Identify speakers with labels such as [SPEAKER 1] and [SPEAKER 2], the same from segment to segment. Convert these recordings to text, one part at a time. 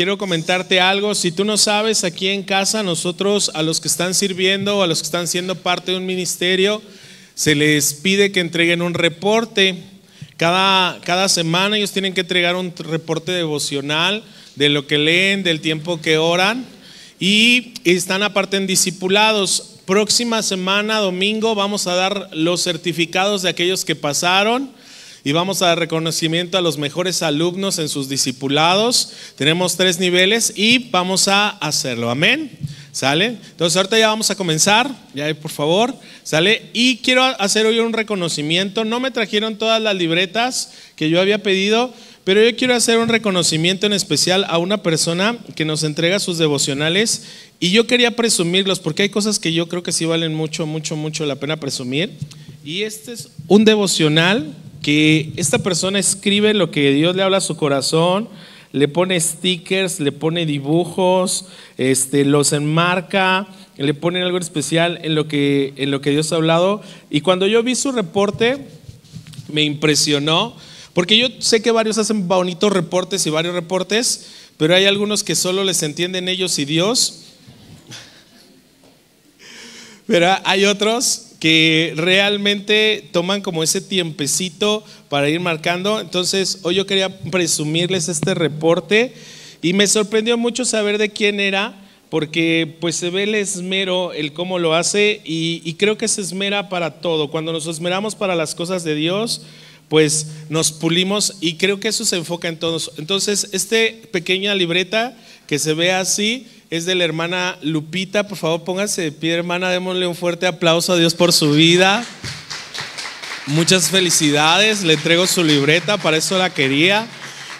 [SPEAKER 1] quiero comentarte algo. Si tú no sabes, aquí en casa nosotros a los que están sirviendo o a los que están siendo parte de un ministerio, se les pide que entreguen un reporte. Cada semana ellos tienen que entregar un reporte devocional de lo que leen, del tiempo que oran, y están aparte en discipulados. Próxima semana, domingo, vamos a dar los certificados de aquellos que pasaron y vamos a dar reconocimiento a los mejores alumnos en sus discipulados. Tenemos 3 niveles y vamos a hacerlo, amén. ¿Sale? Entonces ahorita ya vamos a comenzar, ya por favor, ¿sale? Y quiero hacer hoy un reconocimiento. No me trajeron todas las libretas que yo había pedido, pero yo quiero hacer un reconocimiento en especial a una persona que nos entrega sus devocionales, y yo quería presumirlos porque hay cosas que yo creo que sí valen mucho la pena presumir. Y este es un devocional que esta persona escribe lo que Dios le habla a su corazón, le pone stickers, le pone dibujos, los enmarca, le pone algo especial en lo que Dios ha hablado. Y cuando yo vi su reporte me impresionó, porque yo sé que varios hacen bonitos reportes y varios reportes, pero hay algunos que solo les entienden ellos y Dios. Pero hay otros que realmente toman como ese tiempecito para ir marcando. Entonces hoy yo quería presumirles este reporte y me sorprendió mucho saber de quién era, porque pues se ve el esmero, el cómo lo hace, y creo que se esmera para todo. Cuando nos esmeramos para las cosas de Dios, pues nos pulimos, y creo que eso se enfoca en todos. Entonces pequeña libreta que se ve así es de la hermana Lupita. Por favor, póngase de pie, hermana, démosle un fuerte aplauso a Dios por su vida. Muchas felicidades, le entrego su libreta, para eso la quería.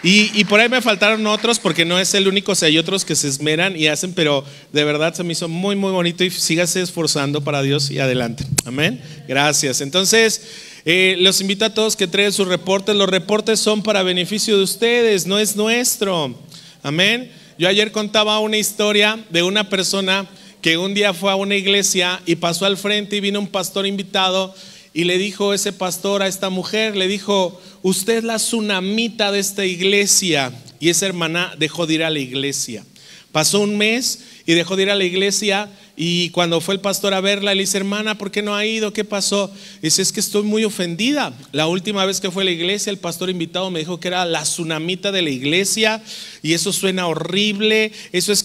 [SPEAKER 1] Y por ahí me faltaron otros, porque no es el único, o sea, hay otros que se esmeran y hacen, pero de verdad se me hizo muy bonito, y sígase esforzando para Dios y adelante, amén, gracias. Entonces los invito a todos que traigan sus reportes. Los reportes son para beneficio de ustedes, no es nuestro, amén. Yo ayer contaba una historia de una persona que un día fue a una iglesia y pasó al frente y vino un pastor invitado, y le dijo ese pastor a esta mujer, le dijo: usted es la tsunamita de esta iglesia. Y esa hermana dejó de ir a la iglesia. Pasó un mes y dejó de ir a la iglesia, y cuando fue el pastor a verla, le dice: hermana, ¿por qué no ha ido? ¿Qué pasó? Dice: es que estoy muy ofendida. La última vez que fue a la iglesia, el pastor invitado me dijo que era la tsunamita de la iglesia, y eso suena horrible, eso es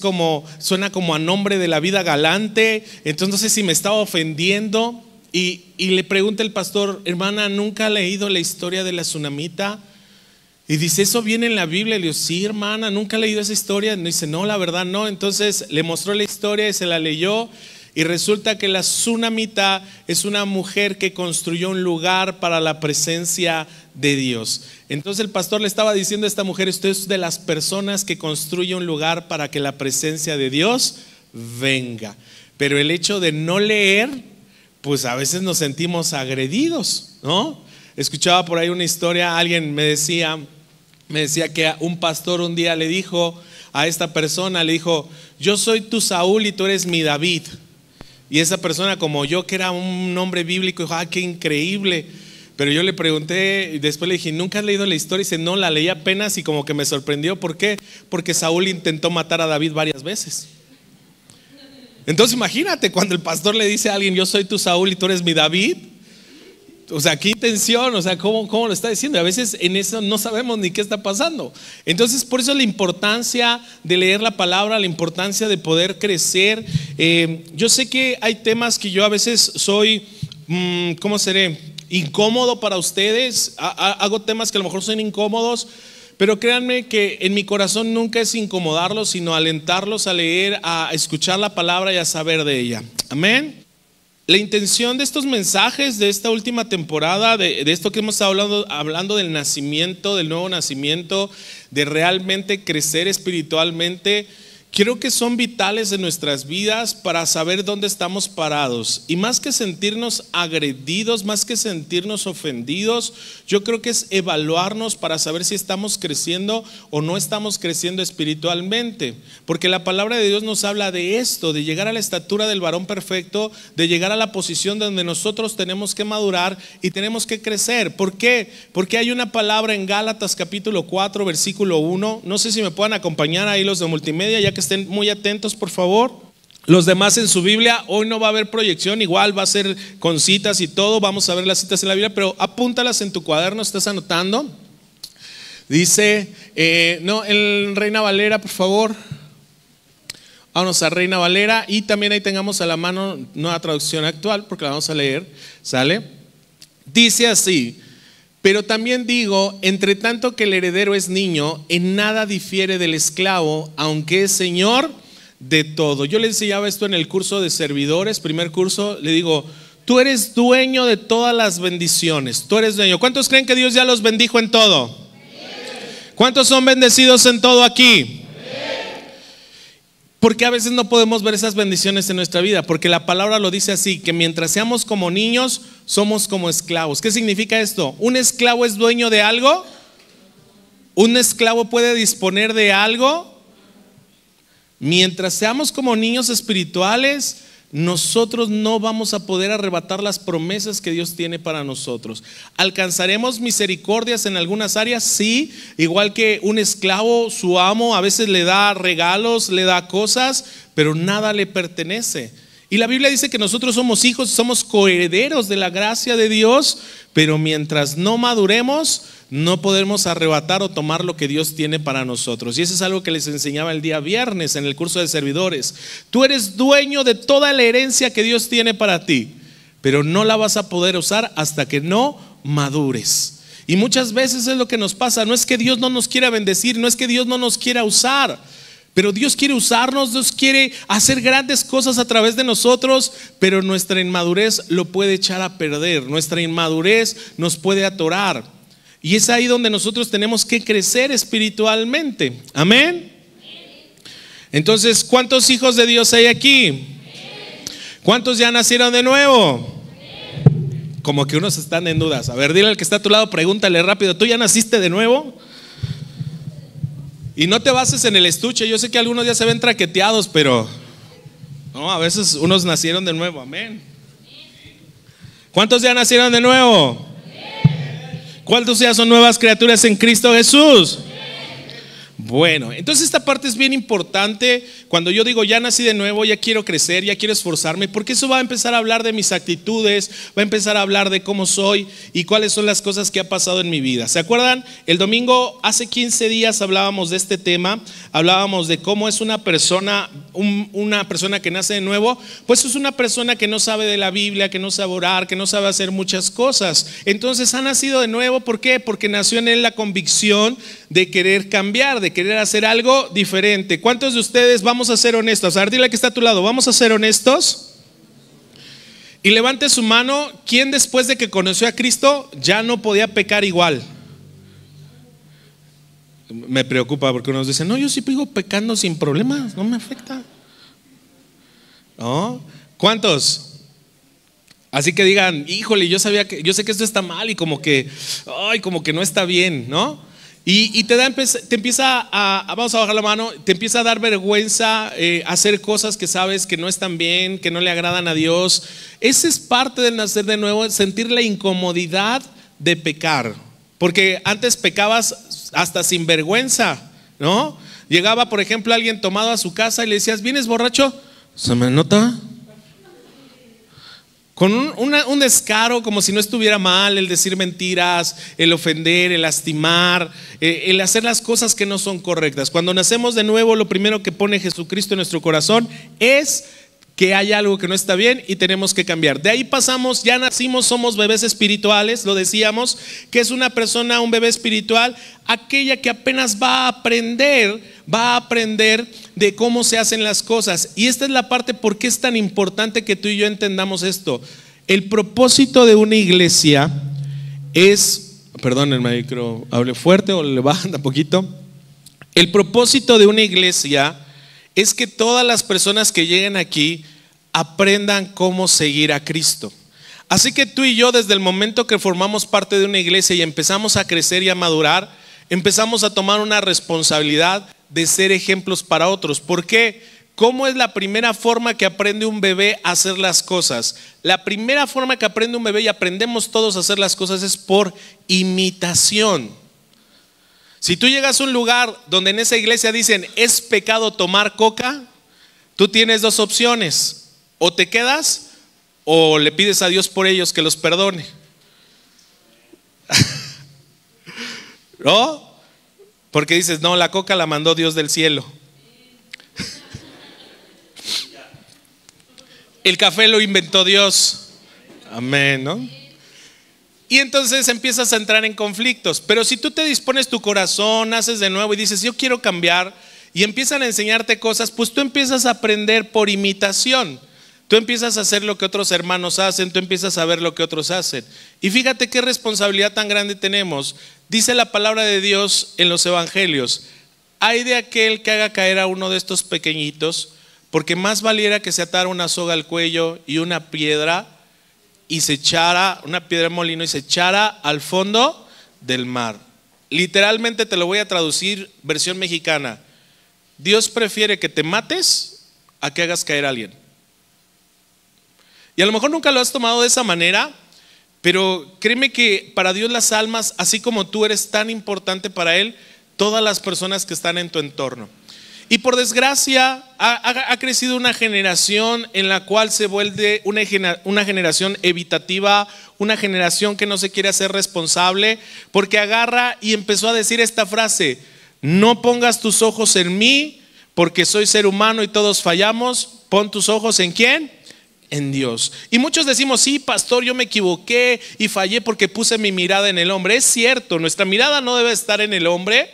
[SPEAKER 1] suena como a nombre de la vida galante. Entonces no sé si me estaba ofendiendo. Y le pregunta el pastor: hermana, ¿nunca ha leído la historia de la tsunamita? Y dice: ¿eso viene en la Biblia? Le digo: sí, hermana, ¿nunca ha leído esa historia? Y dice: no, la verdad no. Entonces le mostró la historia y se la leyó, y resulta que la tsunamita es una mujer que construyó un lugar para la presencia de Dios. Entonces el pastor le estaba diciendo a esta mujer: usted es de las personas que construye un lugar para que la presencia de Dios venga. Pero el hecho de no leer, pues a veces nos sentimos agredidos, ¿no? Escuchaba por ahí una historia, alguien me decía que un pastor un día le dijo a esta persona, le dijo: yo soy tu Saúl y tú eres mi David. Y esa persona, como yo, que era un hombre bíblico, dijo: qué increíble. Pero yo le pregunté y después le dije: ¿nunca has leído la historia? Y dice: no, la leí apenas, y como que me sorprendió. ¿Por qué? Porque Saúl intentó matar a David varias veces. Entonces imagínate, cuando el pastor le dice a alguien: yo soy tu Saúl y tú eres mi David, o sea, qué intención, o sea, ¿cómo lo está diciendo? A veces en eso no sabemos ni qué está pasando. Entonces por eso la importancia de leer la palabra, la importancia de poder crecer. Yo sé que hay temas que yo a veces soy, ¿cómo seré? Incómodo para ustedes. Hago temas que a lo mejor son incómodos, pero créanme que en mi corazón nunca es incomodarlos, sino alentarlos a leer, a escuchar la palabra y a saber de ella. Amén. La intención de estos mensajes de esta última temporada, de esto que hemos estado hablando del nacimiento, del nuevo nacimiento, de realmente crecer espiritualmente, creo que son vitales en nuestras vidas para saber dónde estamos parados. Y más que sentirnos agredidos, más que sentirnos ofendidos, yo creo que es evaluarnos para saber si estamos creciendo o no estamos creciendo espiritualmente. Porque la palabra de Dios nos habla de esto, de llegar a la estatura del varón perfecto, de llegar a la posición donde nosotros tenemos que madurar y tenemos que crecer. ¿Por qué? Porque hay una palabra en Gálatas capítulo 4, versículo 1. No sé si me puedan acompañar ahí los de multimedia, ya que estén muy atentos, por favor. Los demás en su Biblia, hoy no va a haber proyección, igual va a ser con citas y todo, vamos a ver las citas en la Biblia, pero apúntalas en tu cuaderno, ¿estás anotando? Dice, el Reina Valera, por favor. Vámonos a Reina Valera y también ahí tengamos a la mano Nueva Traducción Actual, porque la vamos a leer, ¿sale? Dice así: pero también digo, entre tanto que el heredero es niño, en nada difiere del esclavo, aunque es señor de todo. Yo le enseñaba esto en el curso de servidores, primer curso, le digo, tú eres dueño de todas las bendiciones, tú eres dueño. ¿Cuántos creen que Dios ya los bendijo en todo? ¿Cuántos son bendecidos en todo aquí? Porque a veces no podemos ver esas bendiciones en nuestra vida, porque la palabra lo dice así, que mientras seamos como niños, somos como esclavos. ¿Qué significa esto? ¿Un esclavo es dueño de algo? ¿Un esclavo puede disponer de algo? Mientras seamos como niños espirituales, nosotros no vamos a poder arrebatar las promesas que Dios tiene para nosotros. ¿Alcanzaremos misericordias en algunas áreas? Sí, igual que un esclavo, su amo a veces le da regalos, le da cosas, pero nada le pertenece. Y la Biblia dice que nosotros somos hijos, somos coherederos de la gracia de Dios, pero mientras no maduremos, no podemos arrebatar o tomar lo que Dios tiene para nosotros. Y eso es algo que les enseñaba el día viernes en el curso de servidores. Tú eres dueño de toda la herencia que Dios tiene para ti, pero no la vas a poder usar hasta que no madures. Y muchas veces es lo que nos pasa. No es que Dios no nos quiera bendecir, no es que Dios no nos quiera usar, pero Dios quiere usarnos, Dios quiere hacer grandes cosas a través de nosotros, pero nuestra inmadurez lo puede echar a perder, nuestra inmadurez nos puede atorar. Y es ahí donde nosotros tenemos que crecer espiritualmente. Amén. Entonces, ¿cuántos hijos de Dios hay aquí? ¿Cuántos ya nacieron de nuevo? Como que unos están en dudas. A ver, dile al que está a tu lado, pregúntale rápido, ¿tú ya naciste de nuevo? Y no te bases en el estuche. Yo sé que algunos ya se ven traqueteados, pero no, a veces unos nacieron de nuevo. Amén. ¿Cuántos ya nacieron de nuevo? ¿Cuántos ya son nuevas criaturas en Cristo Jesús? Bueno, entonces esta parte es bien importante. Cuando yo digo ya nací de nuevo, ya quiero crecer, ya quiero esforzarme, porque eso va a empezar a hablar de mis actitudes, va a empezar a hablar de cómo soy y cuáles son las cosas que ha pasado en mi vida. ¿Se acuerdan? El domingo, hace 15 días hablábamos de este tema, hablábamos de cómo es una persona que nace de nuevo. Pues es una persona que no sabe de la Biblia, que no sabe orar, que no sabe hacer muchas cosas. Entonces ha nacido de nuevo, ¿por qué? Porque nació en él la convicción de querer cambiar, de querer hacer algo diferente. ¿Cuántos de ustedes, vamos a ser honestos? A ver, dile al que está a tu lado, ¿vamos a ser honestos? Y levante su mano, ¿quién después de que conoció a Cristo ya no podía pecar igual? Me preocupa porque unos dicen, no, yo sí sigo pecando sin problemas, no me afecta. ¿No? ¿Cuántos? Así que digan, híjole, yo sé que esto está mal y como que no está bien, ¿no? Y te empieza vamos a bajar la mano, te empieza a dar vergüenza hacer cosas que sabes que no están bien, que no le agradan a Dios. Esa es parte del nacer de nuevo, sentir la incomodidad de pecar. Porque antes pecabas hasta sin vergüenza, ¿no? Llegaba, por ejemplo, alguien tomado a su casa y le decías, ¿vienes borracho? ¿Se me nota? Con un descaro como si no estuviera mal, el decir mentiras, el ofender, el lastimar, el hacer las cosas que no son correctas. Cuando nacemos de nuevo, lo primero que pone Jesucristo en nuestro corazón es que hay algo que no está bien y tenemos que cambiar. De ahí pasamos, ya nacimos, somos bebés espirituales, lo decíamos, que es una persona, un bebé espiritual, aquella que apenas va a aprender de cómo se hacen las cosas. Y esta es la parte por qué es tan importante que tú y yo entendamos esto. El propósito de una iglesia es, perdón, el micro, hable fuerte o le bajan un poquito. El propósito de una iglesia es que todas las personas que lleguen aquí aprendan cómo seguir a Cristo. Así que tú y yo, desde el momento que formamos parte de una iglesia y empezamos a crecer y a madurar, empezamos a tomar una responsabilidad de ser ejemplos para otros. ¿Por qué? ¿Cómo es la primera forma que aprende un bebé a hacer las cosas? La primera forma que aprende un bebé, y aprendemos todos a hacer las cosas, es por imitación. Si tú llegas a un lugar donde en esa iglesia dicen es pecado tomar coca, tú tienes dos opciones: o te quedas o le pides a Dios por ellos que los perdone. ¿No? Porque dices, no, la coca la mandó Dios del cielo. El café lo inventó Dios. Amén, ¿no? Y entonces empiezas a entrar en conflictos. Pero si tú te dispones tu corazón, haces de nuevo y dices, yo quiero cambiar, y empiezan a enseñarte cosas, pues tú empiezas a aprender por imitación. Tú empiezas a hacer lo que otros hermanos hacen, tú empiezas a ver lo que otros hacen. Y fíjate qué responsabilidad tan grande tenemos. Dice la palabra de Dios en los evangelios: ay de aquel que haga caer a uno de estos pequeñitos, porque más valiera que se atara una soga al cuello y una piedra y se echara, una piedra de molino, y se echara al fondo del mar. Literalmente te lo voy a traducir versión mexicana: Dios prefiere que te mates a que hagas caer a alguien. Y a lo mejor nunca lo has tomado de esa manera, pero créeme que para Dios las almas, así como tú eres tan importante para Él, todas las personas que están en tu entorno. Y por desgracia ha crecido una generación en la cual se vuelve una generación evitativa, una generación que no se quiere hacer responsable, porque agarra y empezó a decir esta frase: no pongas tus ojos en mí, porque soy ser humano y todos fallamos. Pon tus ojos ¿en quién? En Dios. Y muchos decimos, sí, pastor, yo me equivoqué y fallé porque puse mi mirada en el hombre. Es cierto, nuestra mirada no debe estar en el hombre,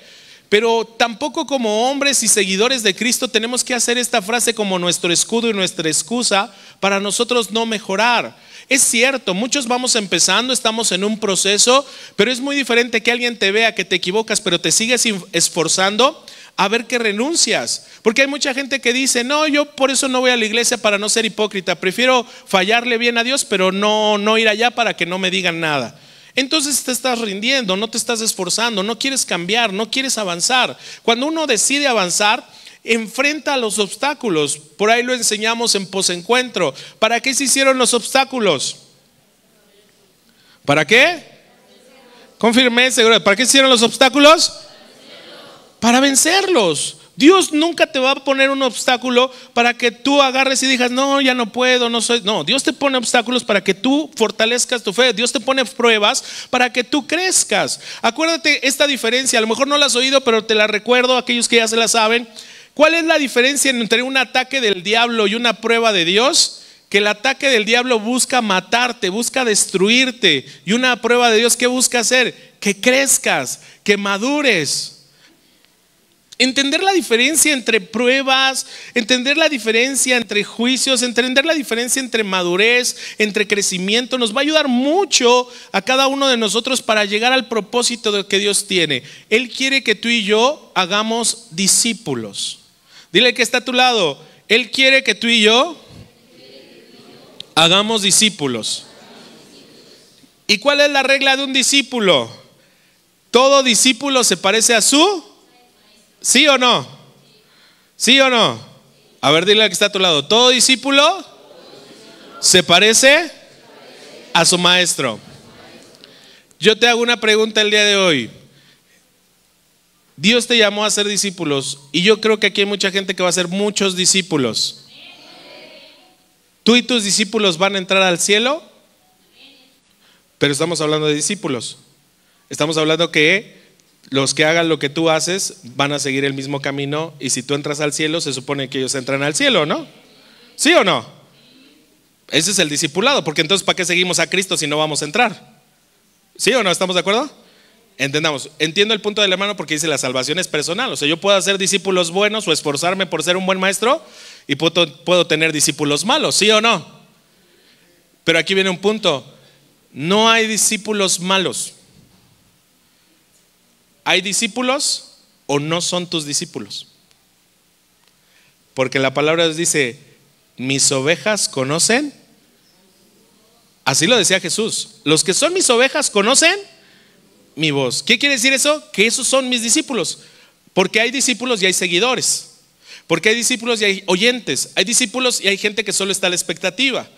[SPEAKER 1] pero tampoco como hombres y seguidores de Cristo tenemos que hacer esta frase como nuestro escudo y nuestra excusa para nosotros no mejorar. Es cierto, muchos vamos empezando, estamos en un proceso, pero es muy diferente que alguien te vea que te equivocas pero te sigues esforzando, a ver que renuncias. Porque hay mucha gente que dice, no, yo por eso no voy a la iglesia, para no ser hipócrita, prefiero fallarle bien a Dios pero no ir allá para que no me digan nada. Entonces te estás rindiendo, no te estás esforzando, no quieres cambiar, no quieres avanzar. Cuando uno decide avanzar, enfrenta los obstáculos. Por ahí lo enseñamos en posencuentro. ¿Para qué se hicieron los obstáculos? ¿Para qué? Confirmé, seguro. ¿Para qué se hicieron los obstáculos? Para vencerlos. Dios nunca te va a poner un obstáculo para que tú agarres y digas, no, ya no puedo, no soy. No, Dios te pone obstáculos para que tú fortalezcas tu fe. Dios te pone pruebas para que tú crezcas. Acuérdate esta diferencia, a lo mejor no la has oído, pero te la recuerdo a aquellos que ya se la saben. ¿Cuál es la diferencia entre un ataque del diablo y una prueba de Dios? Que el ataque del diablo busca matarte, busca destruirte, y una prueba de Dios, ¿qué busca hacer? Que crezcas, que madures. Entender la diferencia entre pruebas, entender la diferencia entre juicios, entender la diferencia entre madurez, entre crecimiento, nos va a ayudar mucho a cada uno de nosotros para llegar al propósito que Dios tiene. Él quiere que tú y yo hagamos discípulos. Dile que está a tu lado, Él quiere que tú y yo hagamos discípulos. ¿Y cuál es la regla de un discípulo? Todo discípulo se parece a su... ¿Sí o no? ¿Sí o no? A ver, dile al que está a tu lado. Todo discípulo se parece a su maestro. Yo te hago una pregunta el día de hoy. Dios te llamó a ser discípulos, y yo creo que aquí hay mucha gente que va a ser muchos discípulos. ¿Tú y tus discípulos van a entrar al cielo? Pero estamos hablando de discípulos. Estamos hablando que los que hagan lo que tú haces van a seguir el mismo camino, y si tú entras al cielo, se supone que ellos entran al cielo, ¿no? ¿Sí o no? Ese es el discipulado, porque entonces ¿para qué seguimos a Cristo si no vamos a entrar? ¿Sí o no? ¿Estamos de acuerdo? Entendamos, entiendo el punto del hermano, porque dice la salvación es personal. O sea, yo puedo hacer discípulos buenos o esforzarme por ser un buen maestro, y puedo tener discípulos malos, ¿sí o no? Pero aquí viene un punto: no hay discípulos malos. ¿Hay discípulos o no son tus discípulos? Porque la palabra de Dios dice, mis ovejas conocen. Así lo decía Jesús. Los que son mis ovejas conocen mi voz. ¿Qué quiere decir eso? Que esos son mis discípulos. Porque hay discípulos y hay seguidores. Porque hay discípulos y hay oyentes. Hay discípulos y hay gente que solo está a la expectativa.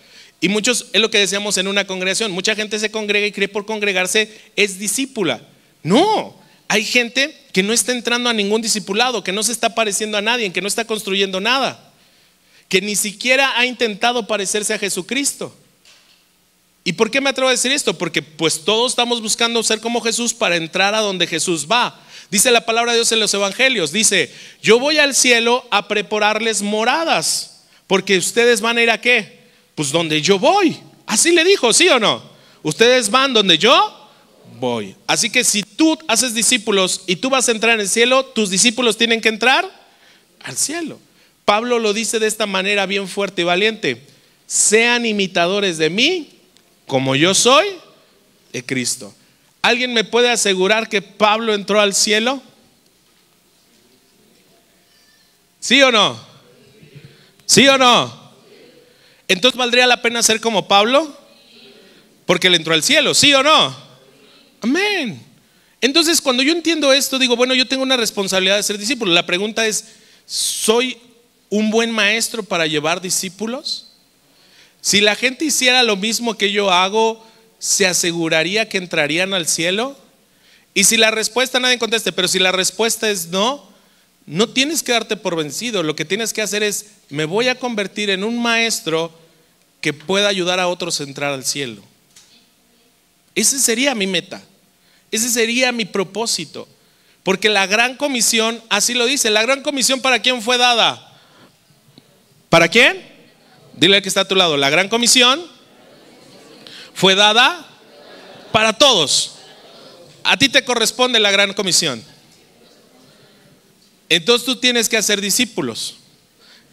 [SPEAKER 1] Y muchos, es lo que decíamos en una congregación, mucha gente se congrega y cree por congregarse es discípula. No, hay gente que no está entrando a ningún discipulado, que no se está pareciendo a nadie, que no está construyendo nada, que ni siquiera ha intentado parecerse a Jesucristo. ¿Y por qué me atrevo a decir esto? Porque pues todos estamos buscando ser como Jesús para entrar a donde Jesús va. Dice la palabra de Dios en los evangelios, dice, yo voy al cielo a prepararles moradas, porque ustedes van a ir a ¿qué? Pues donde yo voy. Así le dijo, ¿sí o no? Ustedes van donde yo voy. Así que si tú haces discípulos y tú vas a entrar en el cielo, tus discípulos tienen que entrar al cielo. Pablo lo dice de esta manera bien fuerte y valiente: sean imitadores de mí como yo soy de Cristo. ¿Alguien me puede asegurar que Pablo entró al cielo? ¿Sí o no? ¿Sí o no? Entonces ¿valdría la pena ser como Pablo? Porque él entró al cielo, ¿sí o no? Amén. Entonces cuando yo entiendo esto, digo, bueno, yo tengo una responsabilidad de ser discípulo. La pregunta es, ¿soy un buen maestro para llevar discípulos? Si la gente hiciera lo mismo que yo hago, ¿se aseguraría que entrarían al cielo? Y si la respuesta, nadie conteste, pero si la respuesta es no, no tienes que darte por vencido. Lo que tienes que hacer es, me voy a convertir en un maestro que pueda ayudar a otros a entrar al cielo. Ese sería mi meta, ese sería mi propósito. Porque la gran comisión, así lo dice, la gran comisión, ¿para quién fue dada? ¿Para quién? Dile al que está a tu lado, la gran comisión fue dada para todos. A ti te corresponde la gran comisión. Entonces tú tienes que hacer discípulos.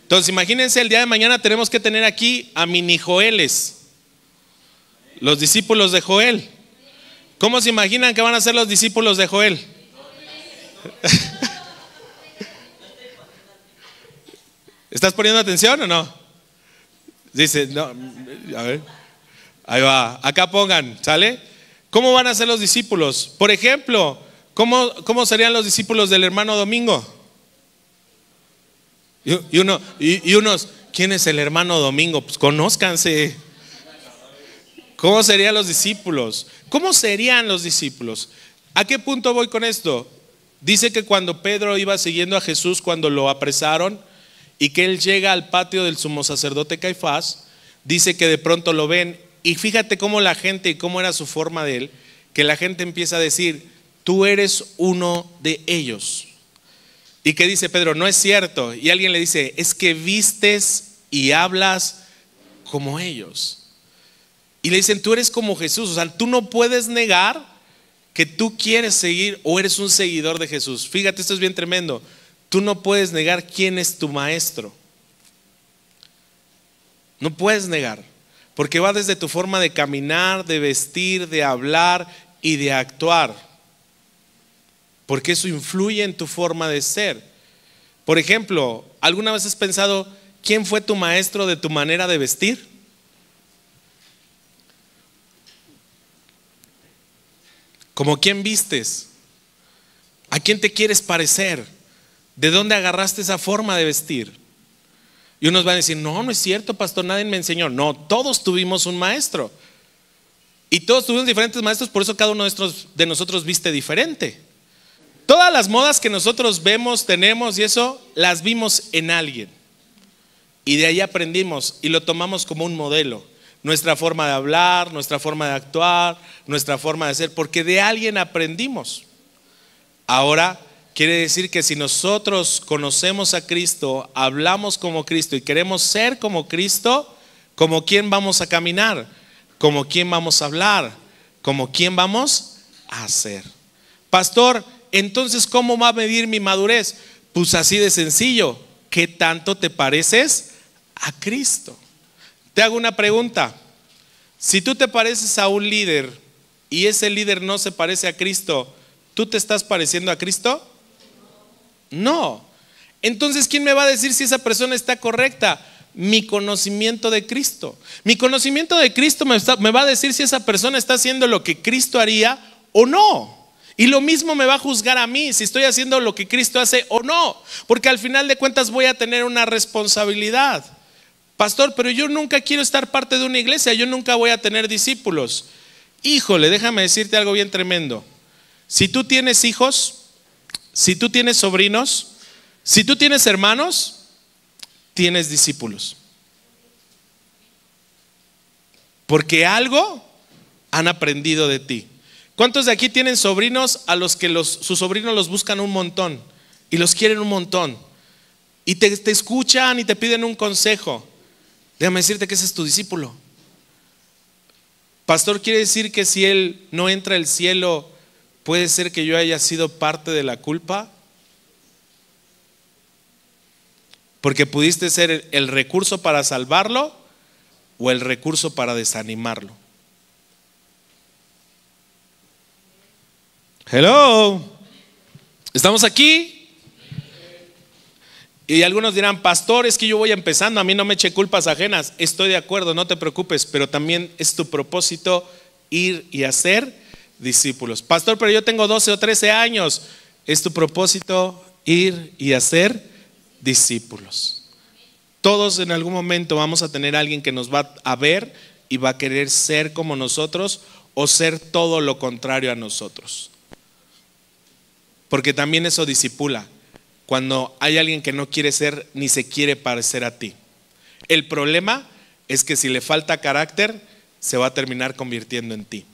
[SPEAKER 1] Entonces imagínense, el día de mañana tenemos que tener aquí a mini Joeles, los discípulos de Joel. ¿Cómo se imaginan que van a ser los discípulos de Joel? ¿Estás poniendo atención o no? Dice, no, a ver, ahí va, acá pongan, ¿sale? ¿Cómo van a ser los discípulos? Por ejemplo, ¿cómo serían los discípulos del hermano Domingo? Y unos, ¿quién es el hermano Domingo? Pues conózcanse. ¿Cómo serían los discípulos? ¿Cómo serían los discípulos? ¿A qué punto voy con esto? Dice que cuando Pedro iba siguiendo a Jesús, cuando lo apresaron y que él llega al patio del sumo sacerdote Caifás, dice que de pronto lo ven y fíjate cómo la gente y cómo era su forma de él, que la gente empieza a decir, tú eres uno de ellos. Y que dice Pedro, no es cierto. Y alguien le dice, es que vistes y hablas como ellos. Y le dicen, tú eres como Jesús. O sea, tú no puedes negar que tú quieres seguir o eres un seguidor de Jesús. Fíjate, esto es bien tremendo. Tú no puedes negar quién es tu maestro. No puedes negar. Porque va desde tu forma de caminar, de vestir, de hablar y de actuar. Porque eso influye en tu forma de ser. Por ejemplo, ¿alguna vez has pensado quién fue tu maestro de tu manera de vestir? ¿Cómo quién vistes? ¿A quién te quieres parecer? ¿De dónde agarraste esa forma de vestir? Y unos van a decir, no, no es cierto, pastor, nadie me enseñó. No, todos tuvimos un maestro. Y todos tuvimos diferentes maestros, por eso cada uno de nosotros viste diferente. Todas las modas que nosotros vemos, tenemos y eso, las vimos en alguien. Y de ahí aprendimos y lo tomamos como un modelo. Nuestra forma de hablar, nuestra forma de actuar, nuestra forma de ser, porque de alguien aprendimos. Ahora, quiere decir que si nosotros conocemos a Cristo, hablamos como Cristo y queremos ser como Cristo, ¿como quién vamos a caminar? ¿Como quién vamos a hablar? ¿Como quién vamos a hacer? Pastor, entonces, ¿cómo va a medir mi madurez? Pues así de sencillo. ¿Qué tanto te pareces a Cristo? Te hago una pregunta. Si tú te pareces a un líder y ese líder no se parece a Cristo, ¿tú te estás pareciendo a Cristo? No. Entonces, ¿quién me va a decir si esa persona está correcta? Mi conocimiento de Cristo. Mi conocimiento de Cristo me va a decir si esa persona está haciendo lo que Cristo haría o no. Y lo mismo me va a juzgar a mí si estoy haciendo lo que Cristo hace o no. Porque al final de cuentas voy a tener una responsabilidad. Pastor, pero yo nunca quiero estar parte de una iglesia, yo nunca voy a tener discípulos. Híjole, déjame decirte algo bien tremendo. Si tú tienes hijos, si tú tienes sobrinos, si tú tienes hermanos, tienes discípulos. Porque algo han aprendido de ti. ¿Cuántos de aquí tienen sobrinos a los que sus sobrinos los buscan un montón y los quieren un montón? Y te escuchan y te piden un consejo. Déjame decirte que ese es tu discípulo. Pastor, ¿quiere decir que si él no entra al cielo, puede ser que yo haya sido parte de la culpa? Porque pudiste ser el recurso para salvarlo o el recurso para desanimarlo. Hello, ¿estamos aquí? Y algunos dirán, pastor, es que yo voy empezando, a mí no me eche culpas ajenas. Estoy de acuerdo, no te preocupes, pero también es tu propósito ir y hacer discípulos. Pastor, pero yo tengo 12 o 13 años. Es tu propósito ir y hacer discípulos. Todos en algún momento vamos a tener a alguien que nos va a ver y va a querer ser como nosotros o ser todo lo contrario a nosotros. Porque también eso discipula. Cuando hay alguien que no quiere ser ni se quiere parecer a ti. El problema es que si le falta carácter, se va a terminar convirtiendo en ti.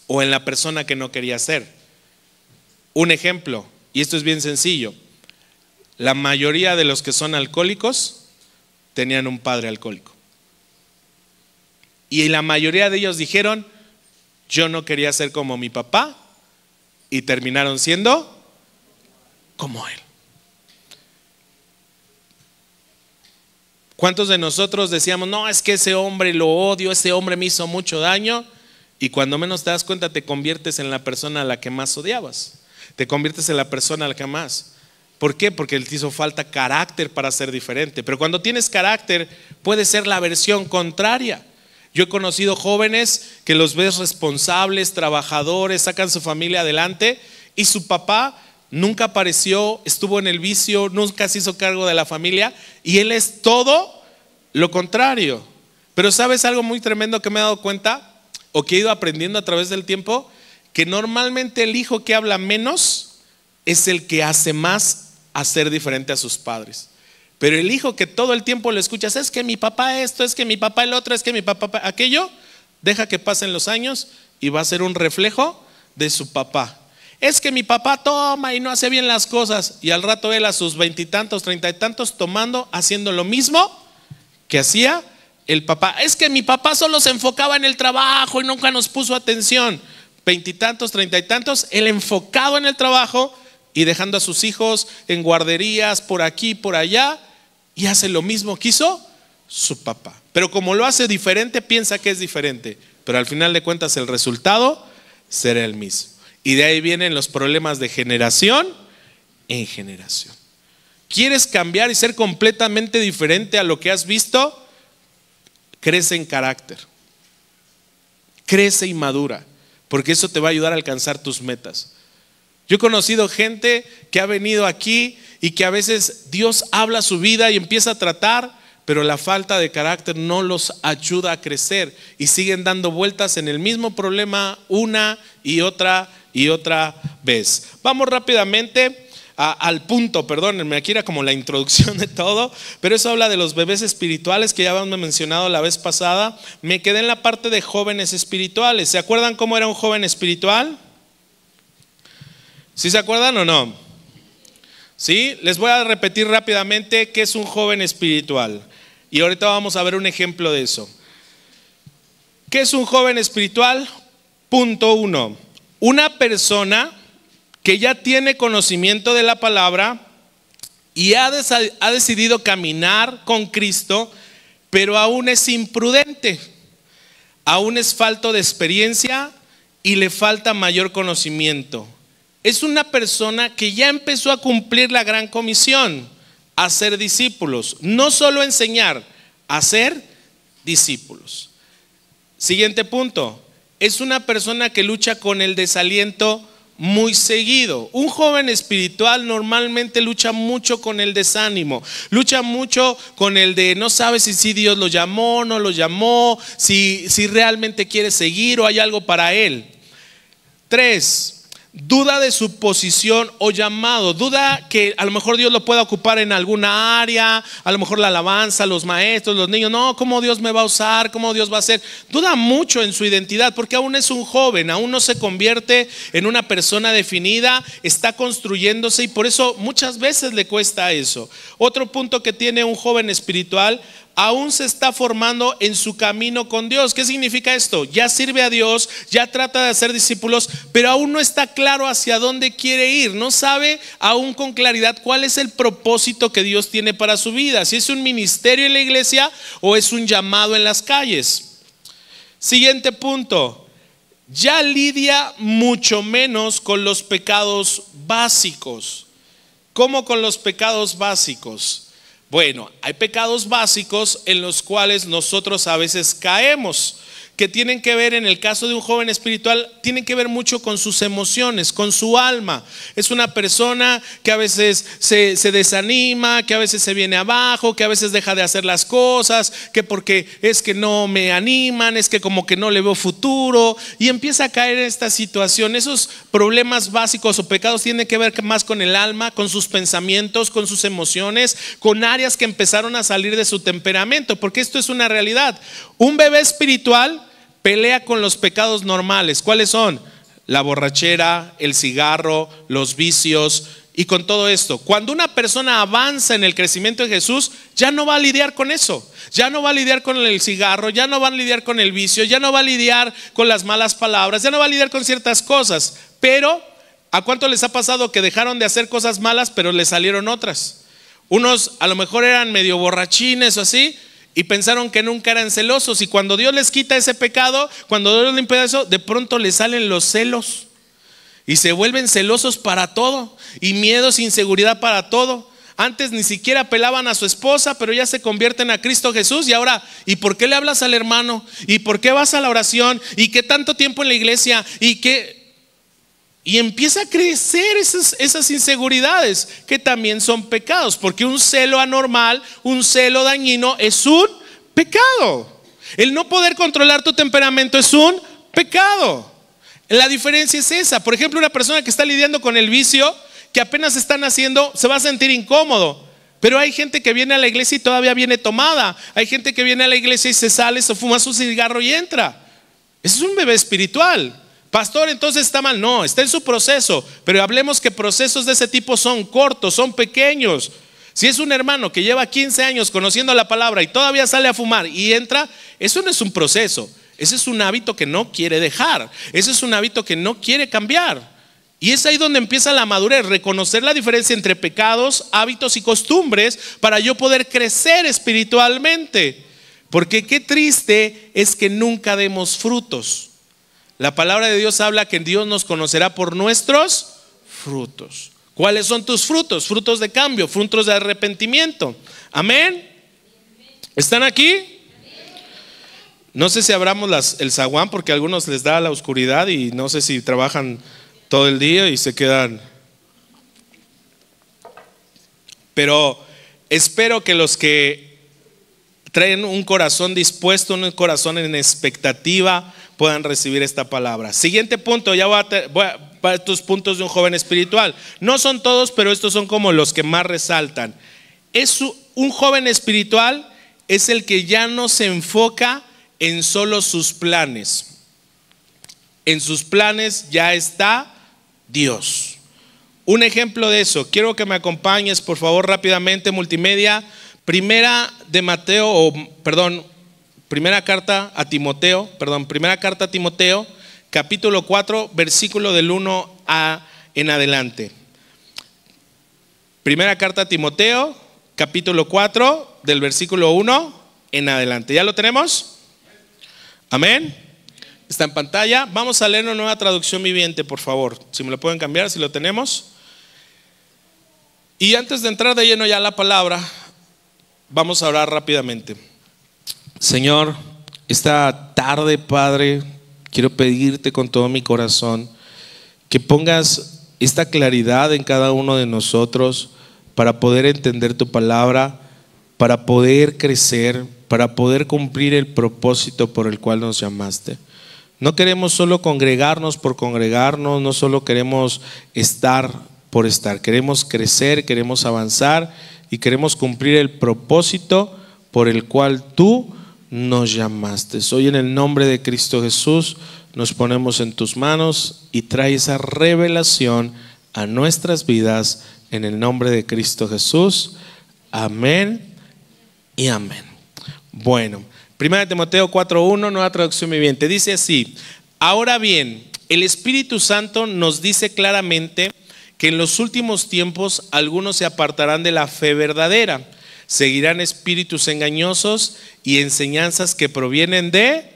[SPEAKER 1] O en la persona que no quería ser. Un ejemplo, y esto es bien sencillo. La mayoría de los que son alcohólicos tenían un padre alcohólico. Y la mayoría de ellos dijeron, yo no quería ser como mi papá, y terminaron siendo como él. ¿Cuántos de nosotros decíamos, no, es que ese hombre lo odio, ese hombre me hizo mucho daño? Y cuando menos te das cuenta te conviertes en la persona a la que más odiabas. Te conviertes en la persona a la que más. ¿Por qué? Porque te hizo falta carácter para ser diferente. Pero cuando tienes carácter, puede ser la versión contraria. Yo he conocido jóvenes que los ves responsables, trabajadores, sacan su familia adelante y su papá nunca apareció, estuvo en el vicio, nunca se hizo cargo de la familia y él es todo lo contrario. Pero ¿sabes algo muy tremendo que me he dado cuenta o que he ido aprendiendo a través del tiempo? Que normalmente el hijo que habla menos es el que hace más a ser diferente a sus padres. Pero el hijo que todo el tiempo le escuchas, es que mi papá esto, es que mi papá el otro, es que mi papá aquello, deja que pasen los años y va a ser un reflejo de su papá. Es que mi papá toma y no hace bien las cosas, y al rato él a sus 20 y tantos, 30 y tantos tomando, haciendo lo mismo que hacía el papá. Es que mi papá solo se enfocaba en el trabajo y nunca nos puso atención. 20 y tantos, 30 y tantos, él enfocado en el trabajo y dejando a sus hijos en guarderías por aquí, por allá, y hace lo mismo que hizo su papá. Pero como lo hace diferente, piensa que es diferente, pero al final de cuentas el resultado será el mismo. Y de ahí vienen los problemas de generación en generación. ¿Quieres cambiar y ser completamente diferente a lo que has visto? Crece en carácter, crece y madura, porque eso te va a ayudar a alcanzar tus metas. Yo he conocido gente que ha venido aquí y que a veces Dios habla su vida y empieza a tratar, pero la falta de carácter no los ayuda a crecer y siguen dando vueltas en el mismo problema una y otra vez. Vamos rápidamente al punto, perdónenme, aquí era como la introducción de todo, pero eso habla de los bebés espirituales que ya habíamos mencionado la vez pasada. Me quedé en la parte de jóvenes espirituales. ¿Se acuerdan cómo era un joven espiritual? ¿Sí se acuerdan o no? ¿Sí? Les voy a repetir rápidamente qué es un joven espiritual. Y ahorita vamos a ver un ejemplo de eso. ¿Qué es un joven espiritual? Punto 1. Una persona que ya tiene conocimiento de la palabra y ha decidido caminar con Cristo, pero aún es imprudente, aún es falto de experiencia y le falta mayor conocimiento. es una persona que ya empezó a cumplir la gran comisión, a ser discípulos. No solo enseñar, a ser discípulos. Siguiente punto, es una persona que lucha con el desaliento muy seguido. Un joven espiritual normalmente lucha mucho con el desánimo, lucha mucho con el de no sabe si Dios lo llamó, no lo llamó, si realmente quiere seguir o hay algo para él. 3, duda de su posición o llamado, duda que a lo mejor Dios lo pueda ocupar en alguna área, a lo mejor la alabanza, los maestros, los niños, no, ¿cómo Dios me va a usar? ¿Cómo Dios va a hacer? Duda mucho en su identidad porque aún es un joven, aún no se convierte en una persona definida, está construyéndose y por eso muchas veces le cuesta eso. Otro punto que tiene un joven espiritual, aún se está formando en su camino con Dios. ¿Qué significa esto? Ya sirve a Dios, ya trata de hacer discípulos, pero aún no está claro hacia dónde quiere ir. No sabe aún con claridad cuál es el propósito que Dios tiene para su vida. Si es un ministerio en la iglesia o es un llamado en las calles. Siguiente punto. Ya lidia mucho menos con los pecados básicos. ¿Cómo con los pecados básicos? Bueno, hay pecados básicos en los cuales nosotros a veces caemos, que tienen que ver, en el caso de un joven espiritual, tienen que ver mucho con sus emociones, con su alma. Es una persona que a veces se desanima, que a veces se viene abajo, que a veces deja de hacer las cosas, que porque es que no me animan, es que como que no le veo futuro, y empieza a caer en esta situación. Esos problemas básicos o pecados tienen que ver más con el alma, con sus pensamientos, con sus emociones, con áreas que empezaron a salir de su temperamento, porque esto es una realidad. Un bebé espiritual pelea con los pecados normales. ¿Cuáles son? La borrachera, el cigarro, los vicios y con todo esto. Cuando una persona avanza en el crecimiento de Jesús, ya no va a lidiar con eso. Ya no va a lidiar con el cigarro, ya no va a lidiar con el vicio, ya no va a lidiar con las malas palabras, ya no va a lidiar con ciertas cosas. Pero, ¿a cuánto les ha pasado que dejaron de hacer cosas malas pero les salieron otras? Unos a lo mejor eran medio borrachines o así, y pensaron que nunca eran celosos, y cuando Dios les quita ese pecado, cuando Dios les limpia eso, de pronto les salen los celos y se vuelven celosos para todo, y miedos, inseguridad para todo. Antes ni siquiera apelaban a su esposa, pero ya se convierten a Cristo Jesús, y ahora, ¿y por qué le hablas al hermano? ¿Y por qué vas a la oración? ¿Y qué tanto tiempo en la iglesia? Y empieza a crecer esas inseguridades que también son pecados, porque un celo anormal, un celo dañino es un pecado. El no poder controlar tu temperamento es un pecado. La diferencia es esa. Por ejemplo, una persona que está lidiando con el vicio, que apenas están haciendo, se va a sentir incómodo. Pero hay gente que viene a la iglesia y todavía viene tomada. Hay gente que viene a la iglesia y se sale, se fuma su cigarro y entra. Ese es un bebé espiritual. Pastor, entonces está mal. No, está en su proceso. Pero hablemos que procesos de ese tipo son cortos, son pequeños. Si es un hermano que lleva 15 años conociendo la palabra y todavía sale a fumar y entra, eso no es un proceso. Ese es un hábito que no quiere dejar. Ese es un hábito que no quiere cambiar. Y es ahí donde empieza la madurez, reconocer la diferencia entre pecados, hábitos y costumbres para yo poder crecer espiritualmente. Porque qué triste es que nunca demos frutos. La palabra de Dios habla que Dios nos conocerá por nuestros frutos. ¿Cuáles son tus frutos? Frutos de cambio, frutos de arrepentimiento. Amén. ¿Están aquí? No sé si abramos el zaguán, porque a algunos les da la oscuridad y no sé si trabajan todo el día y se quedan. Pero espero que los que traen un corazón dispuesto, un corazón en expectativa, puedan recibir esta palabra. Siguiente punto, ya voy a estos puntos de un joven espiritual. No son todos, pero estos son como los que más resaltan. Un joven espiritual es el que ya no se enfoca en solo sus planes. En sus planes ya está Dios. Un ejemplo de eso, quiero que me acompañes por favor rápidamente, multimedia. Primera carta a Timoteo, capítulo 4, versículo del 1 en adelante. Primera carta a Timoteo, capítulo 4, del versículo 1 en adelante. ¿Ya lo tenemos? Amén. Está en pantalla. Vamos a leer una nueva traducción viviente, por favor. Si me lo pueden cambiar, si lo tenemos. Y antes de entrar de lleno ya a la palabra, vamos a orar rápidamente. Señor, esta tarde, Padre, quiero pedirte con todo mi corazón que pongas esta claridad en cada uno de nosotros para poder entender tu palabra, para poder crecer, para poder cumplir el propósito por el cual nos llamaste. No queremos solo congregarnos por congregarnos, no solo queremos estar por estar, queremos crecer, queremos avanzar y queremos cumplir el propósito por el cual tú nos llamaste. Hoy en el nombre de Cristo Jesús nos ponemos en tus manos y trae esa revelación a nuestras vidas en el nombre de Cristo Jesús. Amén y amén. Bueno, 1 Timoteo 4:1, nueva traducción viviente, dice así: ahora bien, el Espíritu Santo nos dice claramente que en los últimos tiempos algunos se apartarán de la fe verdadera, seguirán espíritus engañosos y enseñanzas que provienen de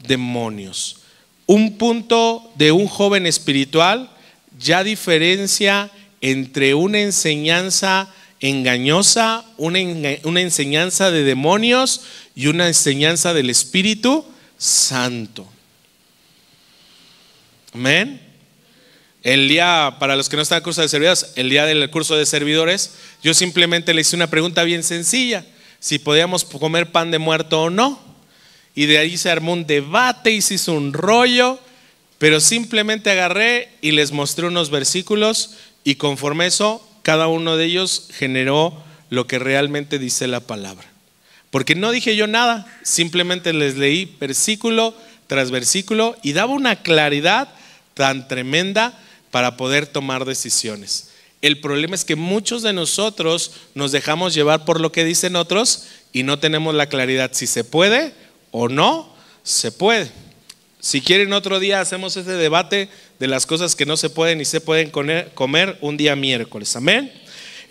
[SPEAKER 1] demonios. Un punto de un joven espiritual ya diferencia entre una enseñanza engañosa, una enseñanza de demonios y una enseñanza del Espíritu Santo. Amén. El día, para los que no están en el curso de servidores, el día del curso de servidores, yo simplemente le hice una pregunta bien sencilla: si podíamos comer pan de muerto o no. Y de ahí se armó un debate y se hizo un rollo, pero simplemente agarré y les mostré unos versículos y conforme eso, cada uno de ellos generó lo que realmente dice la palabra. Porque no dije yo nada, simplemente les leí versículo tras versículo y daba una claridad tan tremenda para poder tomar decisiones. El problema es que muchos de nosotros nos dejamos llevar por lo que dicen otros y no tenemos la claridad si se puede o no se puede. Si quieren, otro día hacemos ese debate de las cosas que no se pueden y se pueden comer un día miércoles. Amén.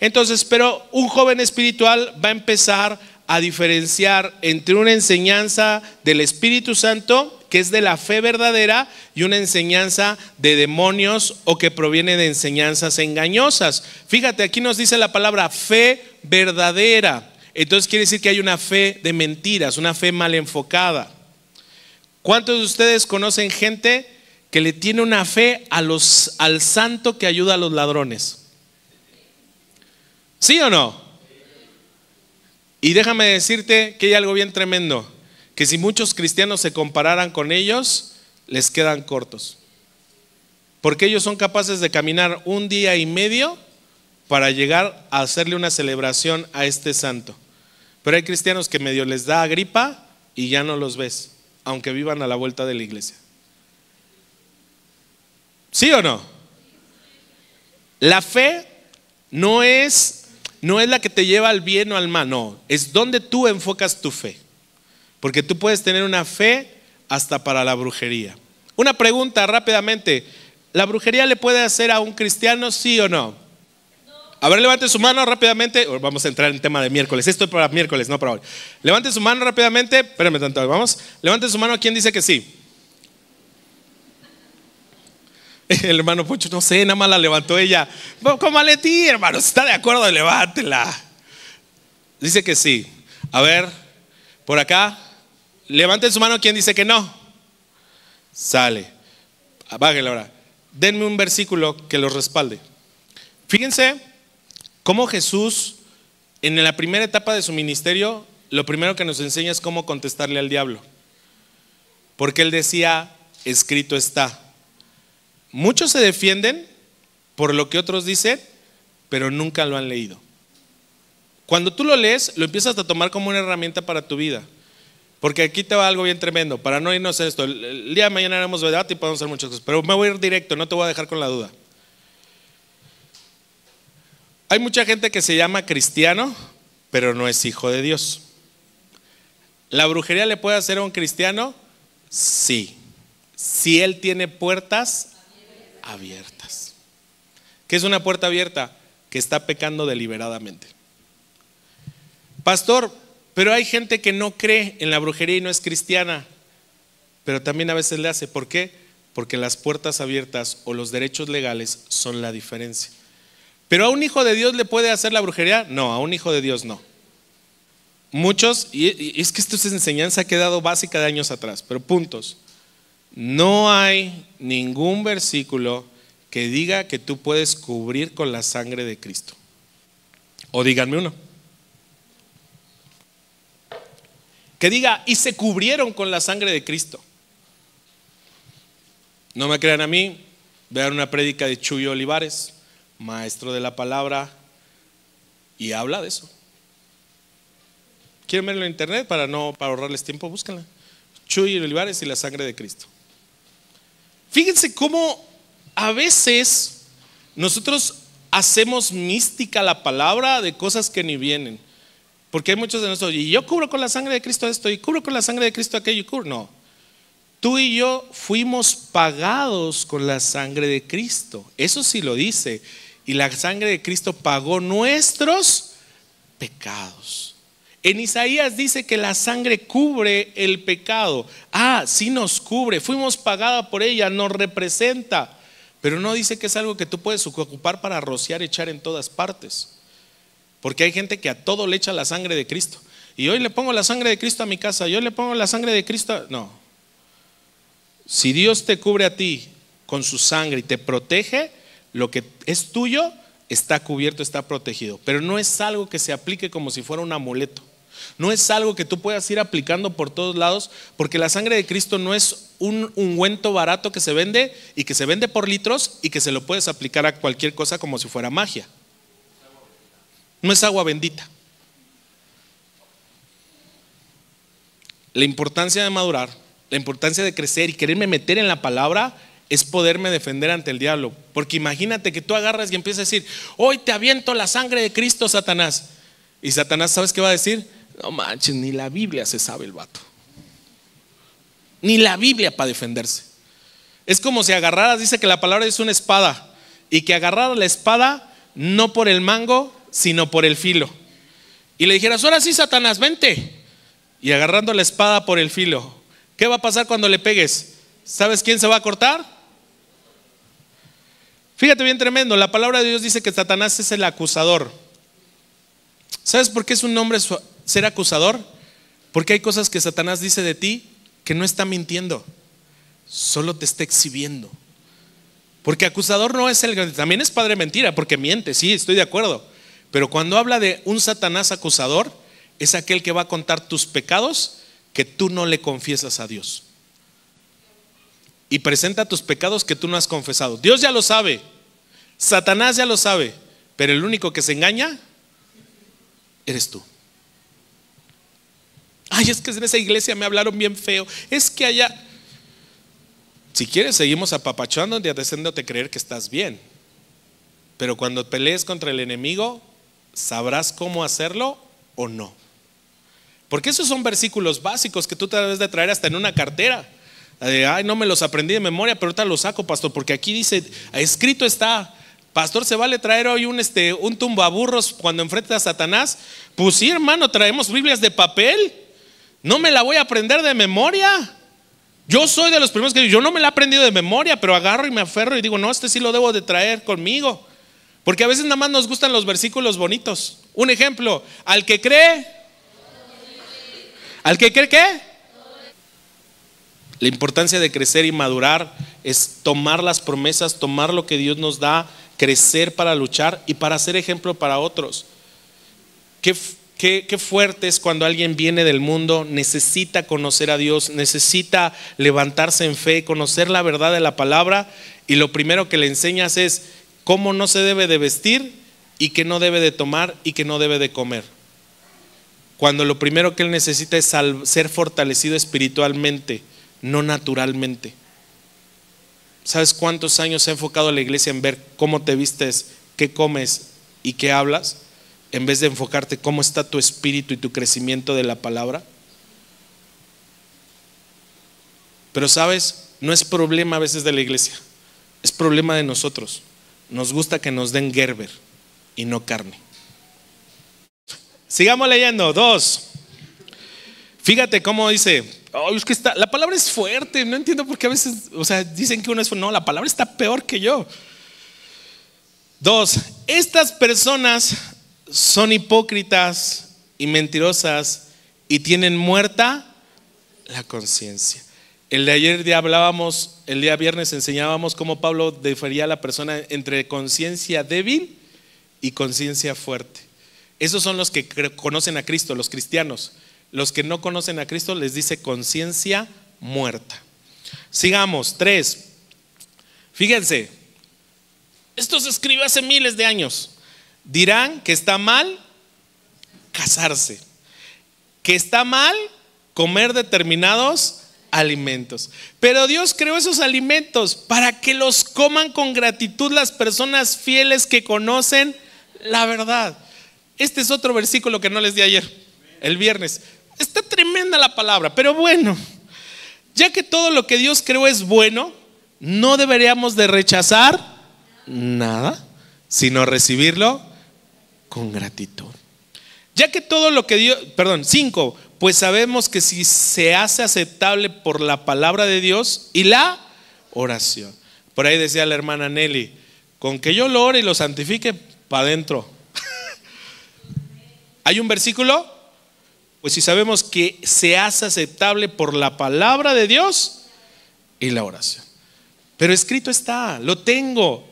[SPEAKER 1] Entonces, pero un joven espiritual va a empezar a diferenciar entre una enseñanza del Espíritu Santo, que es de la fe verdadera, y una enseñanza de demonios o que proviene de enseñanzas engañosas. Fíjate, aquí nos dice la palabra fe verdadera. Entonces quiere decir que hay una fe de mentiras, una fe mal enfocada. ¿Cuántos de ustedes conocen gente que le tiene una fe al santo que ayuda a los ladrones? ¿Sí o no? Y déjame decirte que hay algo bien tremendo, que si muchos cristianos se compararan con ellos, les quedan cortos. Porque ellos son capaces de caminar un día y medio para llegar a hacerle una celebración a este santo. Pero hay cristianos que medio les da gripa y ya no los ves, aunque vivan a la vuelta de la iglesia. ¿Sí o no? La fe no es la que te lleva al bien o al mal, no, es donde tú enfocas tu fe. Porque tú puedes tener una fe hasta para la brujería. Una pregunta rápidamente: ¿la brujería le puede hacer a un cristiano, sí o no? A ver, levante su mano rápidamente. Vamos a entrar en tema de miércoles. Esto es para miércoles, no para hoy. Levante su mano rápidamente. Espérenme tanto, vamos. Levante su mano. ¿Quién dice que sí? El hermano Poncho, no sé, nada más la levantó ella. Con Valentín, hermano, si está de acuerdo, levántela. Dice que sí. A ver, por acá. Levanten su mano. ¿Quién dice que no? Sale. Bájenle ahora. Denme un versículo que los respalde. Fíjense cómo Jesús, en la primera etapa de su ministerio, lo primero que nos enseña es cómo contestarle al diablo. Porque él decía: escrito está. Muchos se defienden por lo que otros dicen, pero nunca lo han leído. Cuando tú lo lees, lo empiezas a tomar como una herramienta para tu vida. Porque aquí te va algo bien tremendo, para no irnos a esto. El día de mañana haremos debate y podemos hacer muchas cosas, pero me voy a ir directo, no te voy a dejar con la duda. Hay mucha gente que se llama cristiano, pero no es hijo de Dios. ¿La brujería le puede hacer a un cristiano? Sí, si él tiene puertas abiertas. ¿Qué es una puerta abierta? Que está pecando deliberadamente. Pastor, pero hay gente que no cree en la brujería y no es cristiana. pero también a veces le hace. ¿Por qué? Porque las puertas abiertas o los derechos legales son la diferencia. ¿Pero a un hijo de Dios le puede hacer la brujería? No, a un hijo de Dios no. Muchos, y es que esto es enseñanza que he dado básica de años atrás, pero puntos. No hay ningún versículo que diga que tú puedes cubrir con la sangre de Cristo. O díganme uno. Que diga, y se cubrieron con la sangre de Cristo. No me crean a mí, vean una prédica de Chuy Olivares, maestro de la palabra, y habla de eso. ¿Quieren verlo en internet? Para ahorrarles tiempo, búsquenla. Chuy Olivares y la sangre de Cristo. Fíjense cómo a veces nosotros hacemos mística la palabra de cosas que ni vienen. Porque hay muchos de nosotros, y yo cubro con la sangre de Cristo esto, y cubro con la sangre de Cristo aquello, y cubro. No, tú y yo fuimos pagados con la sangre de Cristo. Eso sí lo dice. Y la sangre de Cristo pagó nuestros pecados. En Isaías dice que la sangre cubre el pecado. Sí nos cubre, fuimos pagados por ella, nos representa. Pero no dice que es algo que tú puedes ocupar para rociar, echar en todas partes. Porque hay gente que a todo le echa la sangre de Cristo. Y hoy le pongo la sangre de Cristo a mi casa, yo le pongo la sangre de Cristo. No. Si Dios te cubre a ti con su sangre y te protege, lo que es tuyo está cubierto, está protegido. Pero no es algo que se aplique como si fuera un amuleto. No es algo que tú puedas ir aplicando por todos lados, porque la sangre de Cristo no es un ungüento barato que se vende y que se vende por litros y que se lo puedes aplicar a cualquier cosa como si fuera magia. No es agua bendita. La importancia de madurar, la importancia de crecer y quererme meter en la palabra es poderme defender ante el diablo. Porque imagínate que tú agarras y empiezas a decir, hoy te aviento la sangre de Cristo, Satanás. Y Satanás, ¿sabes qué va a decir? No manches, ni la Biblia se sabe el vato. Ni la Biblia para defenderse. Es como si agarraras, dice que la palabra es una espada, y que agarraras la espada no por el mango, sino por el filo. Y le dijeras, ahora sí, Satanás, vente. Y agarrando la espada por el filo, ¿qué va a pasar cuando le pegues? ¿Sabes quién se va a cortar? Fíjate bien tremendo, la palabra de Dios dice que Satanás es el acusador. ¿Sabes por qué es un nombre ser acusador? Porque hay cosas que Satanás dice de ti que no está mintiendo, solo te está exhibiendo. Porque acusador no es también es padre mentira, porque miente, sí, estoy de acuerdo. Pero cuando habla de un Satanás acusador, es aquel que va a contar tus pecados que tú no le confiesas a Dios. Y presenta tus pecados que tú no has confesado. Dios ya lo sabe, Satanás ya lo sabe, pero el único que se engaña eres tú. Es que en esa iglesia me hablaron bien feo. Es que allá, si quieres seguimos apapachando y haciéndote creer que estás bien. Pero cuando pelees contra el enemigo, sabrás cómo hacerlo o no. Porque esos son versículos básicos que tú te debes de traer hasta en una cartera. No me los aprendí de memoria, pero ahorita los saco, pastor, porque aquí dice, escrito está. Pastor, ¿se vale traer hoy un tumbaburros cuando enfrente a Satanás? Pues sí, hermano, traemos Biblias de papel. No me la voy a aprender de memoria. Yo soy de los primeros que yo no me la he aprendido de memoria, pero agarro y me aferro y digo, no, sí lo debo de traer conmigo. Porque a veces nada más nos gustan los versículos bonitos. Un ejemplo, al que cree, ¿qué? La importancia de crecer y madurar es tomar las promesas, tomar lo que Dios nos da, crecer para luchar y para ser ejemplo para otros. Qué fuerte es cuando alguien viene del mundo, necesita conocer a Dios, necesita levantarse en fe, conocer la verdad de la palabra, y lo primero que le enseñas es cómo no se debe de vestir y qué no debe de tomar y qué no debe de comer. Cuando lo primero que él necesita es ser fortalecido espiritualmente, no naturalmente. ¿Sabes cuántos años se ha enfocado la iglesia en ver cómo te vistes, qué comes y qué hablas, en vez de enfocarte cómo está tu espíritu y tu crecimiento de la palabra? Pero sabes, no es problema a veces de la iglesia, es problema de nosotros. Nos gusta que nos den Gerber y no carne. Sigamos leyendo. 2. Fíjate cómo dice, Oh, es que la palabra es fuerte, no entiendo por qué a veces, dicen que uno es fuerte. No, la palabra está peor que yo. 2, estas personas son hipócritas y mentirosas y tienen muerta la conciencia. El día viernes enseñábamos cómo Pablo difería a la persona entre conciencia débil y conciencia fuerte. Esos son los que conocen a Cristo, los cristianos. Los que no conocen a Cristo les dice conciencia muerta. Sigamos, 3. Fíjense, esto se escribió hace miles de años. Dirán que está mal casarse, que está mal comer determinados alimentos. Pero Dios creó esos alimentos para que los coman con gratitud las personas fieles que conocen la verdad. Este es otro versículo que no les di ayer, el viernes. Está tremenda la palabra, pero bueno, ya que todo lo que Dios creó es bueno, no deberíamos de rechazar nada, sino recibirlo con gratitud. Ya que todo lo que Dios, 5, pues sabemos que si se hace aceptable por la palabra de Dios y la oración. Por ahí decía la hermana Nelly, con que yo lo ore y lo santifique, para adentro. ¿Hay un versículo? Pues si sabemos que se hace aceptable por la palabra de Dios y la oración. Pero escrito está, lo tengo,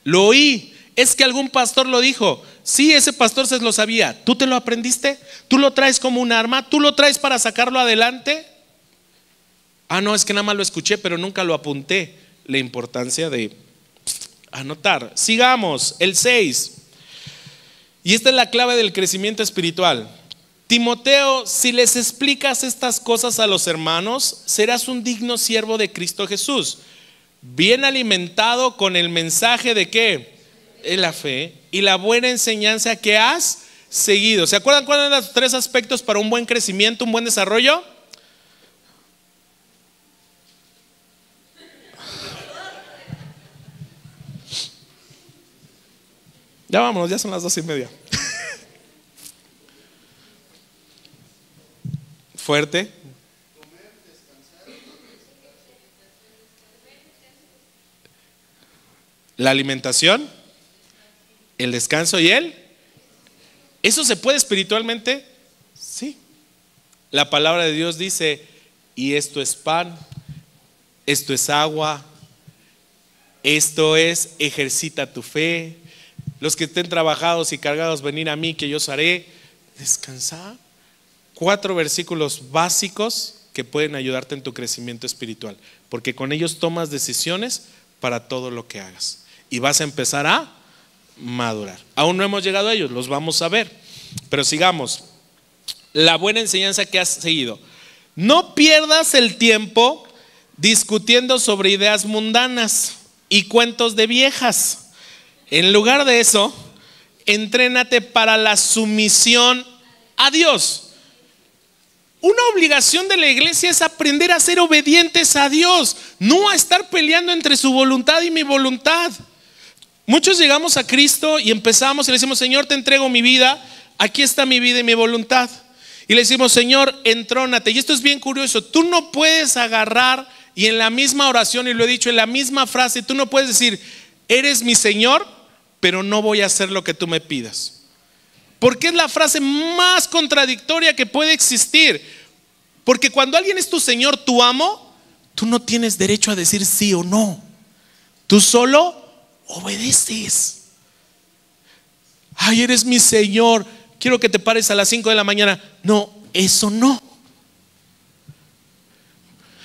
[SPEAKER 1] lo oí. Es que algún pastor lo dijo. Sí, ese pastor se lo sabía. ¿Tú te lo aprendiste? ¿Tú lo traes como un arma? ¿Tú lo traes para sacarlo adelante? No, es que nada más lo escuché, pero nunca lo apunté. La importancia de anotar. Sigamos, el 6. Y esta es la clave del crecimiento espiritual. Timoteo, si les explicas estas cosas a los hermanos, serás un digno siervo de Cristo Jesús, bien alimentado con el mensaje de ¿qué? De la fe y la buena enseñanza que has seguido. ¿Se acuerdan cuáles eran los 3 aspectos para un buen crecimiento, un buen desarrollo? Ya vámonos, ya son las 2:30. Fuerte. La alimentación, el descanso y ¿eso se puede espiritualmente? Sí. La palabra de Dios dice, y esto es pan, esto es agua, esto es ejercita tu fe. Los que estén trabajados y cargados, venid a mí que yo os haré descansar. 4 versículos básicos que pueden ayudarte en tu crecimiento espiritual, porque con ellos tomas decisiones para todo lo que hagas y vas a empezar a madurar. Aún no hemos llegado a ellos, los vamos a ver, pero sigamos. La buena enseñanza que has seguido. No pierdas el tiempo discutiendo sobre ideas mundanas y cuentos de viejas. En lugar de eso, entrénate para la sumisión a Dios. Una obligación de la iglesia es aprender a ser obedientes a Dios, no a estar peleando entre su voluntad y mi voluntad. Muchos llegamos a Cristo y empezamos y le decimos, Señor, te entrego mi vida, aquí está mi vida y mi voluntad. Y le decimos, Señor, entrónate. Y esto es bien curioso, tú no puedes agarrar y en la misma oración, y lo he dicho, en la misma frase, tú no puedes decir, eres mi Señor, pero no voy a hacer lo que tú me pidas. Porque es la frase más contradictoria que puede existir. Porque cuando alguien es tu Señor, tu amo, tú no tienes derecho a decir sí o no. Tú solo obedeces. Ay, eres mi Señor, quiero que te pares a las 5 de la mañana. No, eso no.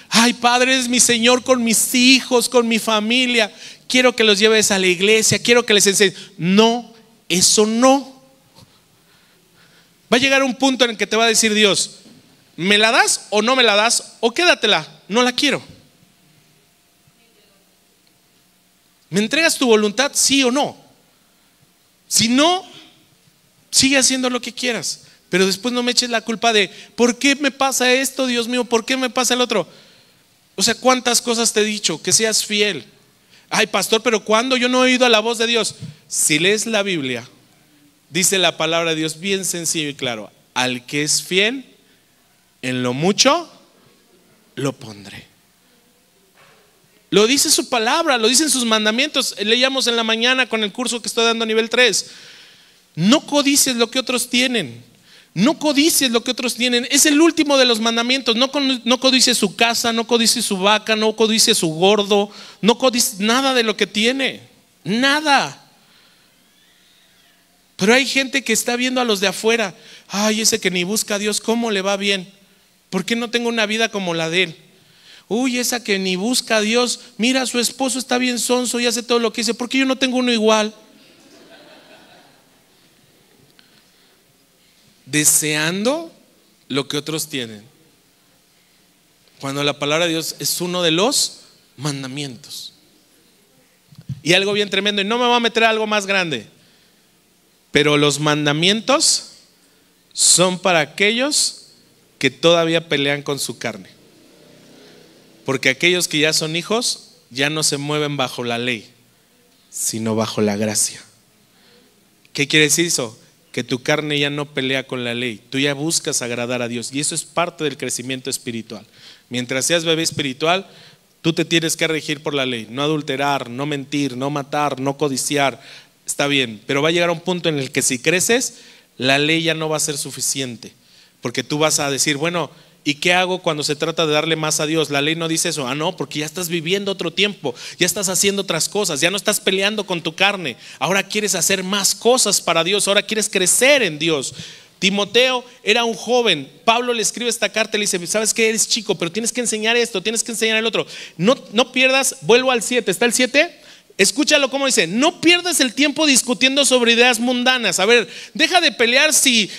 [SPEAKER 1] Ay, Padre, eres mi Señor con mis hijos, con mi familia. Quiero que los lleves a la iglesia, quiero que les enseñes. No, eso no. Va a llegar un punto en el que te va a decir Dios, ¿me la das o no me la das? O quédatela, no la quiero. ¿Me entregas tu voluntad, sí o no? Si no, sigue haciendo lo que quieras, pero después no me eches la culpa de ¿por qué me pasa esto, Dios mío? ¿Por qué me pasa el otro? O sea, ¿cuántas cosas te he dicho? Que seas fiel. Ay, pastor, pero ¿cuándo? Yo no he oído la voz de Dios. Si lees la Biblia, dice la palabra de Dios bien sencillo y claro, al que es fiel en lo mucho, lo pondré. Lo dice su palabra, lo dicen sus mandamientos. Leíamos en la mañana con el curso que estoy dando a nivel 3. No codicies lo que otros tienen. No codicies lo que otros tienen. Es el último de los mandamientos. No codicies su casa, no codicies su vaca, no codicies su gordo, no codicies nada de lo que tiene. Nada. Pero hay gente que está viendo a los de afuera. Ay, ese que ni busca a Dios, ¿cómo le va bien? ¿Por qué no tengo una vida como la de él? Uy, esa que ni busca a Dios, mira, su esposo está bien sonso y hace todo lo que dice. ¿Por qué yo no tengo uno igual? Deseando lo que otros tienen, cuando la palabra de Dios es uno de los mandamientos. Y algo bien tremendo, y no me voy a meter a algo más grande, pero los mandamientos son para aquellos que todavía pelean con su carne. Porque aquellos que ya son hijos ya no se mueven bajo la ley, sino bajo la gracia. ¿Qué quiere decir eso? Que tu carne ya no pelea con la ley. Tú ya buscas agradar a Dios. Y eso es parte del crecimiento espiritual. Mientras seas bebé espiritual, tú te tienes que regir por la ley. No adulterar, no mentir, no matar, no codiciar. Está bien, pero va a llegar a un punto en el que si creces, la ley ya no va a ser suficiente. Porque tú vas a decir, bueno, ¿y qué hago cuando se trata de darle más a Dios? La ley no dice eso. Ah, no, porque ya estás viviendo otro tiempo, ya estás haciendo otras cosas, ya no estás peleando con tu carne. Ahora quieres hacer más cosas para Dios, ahora quieres crecer en Dios. Timoteo era un joven. Pablo le escribe esta carta y le dice, sabes que eres chico, pero tienes que enseñar esto, tienes que enseñar el otro. No pierdas, vuelvo al 7, ¿está el 7? Escúchalo como dice, no pierdas el tiempo discutiendo sobre ideas mundanas. A ver, deja de pelear si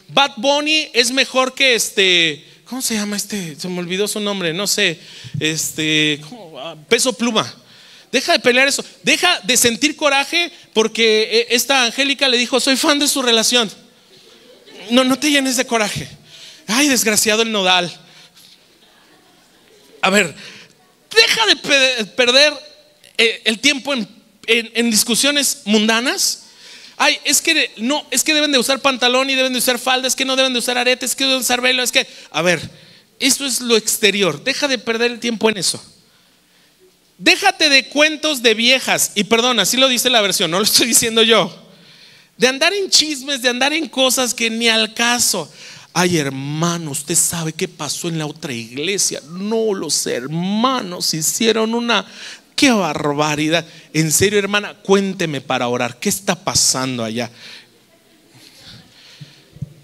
[SPEAKER 1] Bad Bunny es mejor que ¿cómo se llama se me olvidó su nombre, no sé, Peso Pluma. Deja de pelear eso, deja de sentir coraje porque esta Angélica le dijo, soy fan de su relación. No te llenes de coraje. Ay, desgraciado el Nodal. A ver, deja de perder el tiempo en discusiones mundanas. Ay, es que deben de usar pantalón y deben de usar falda, es que no deben de usar aretes, es que deben de usar velo, a ver, eso es lo exterior. Deja de perder el tiempo en eso. Déjate de cuentos de viejas. Y perdón, así lo dice la versión, no lo estoy diciendo yo. De andar en chismes, de andar en cosas que ni al caso. Ay, hermano, usted sabe qué pasó en la otra iglesia. No, los hermanos hicieron qué barbaridad. En serio, hermana, cuénteme para orar. ¿Qué está pasando allá?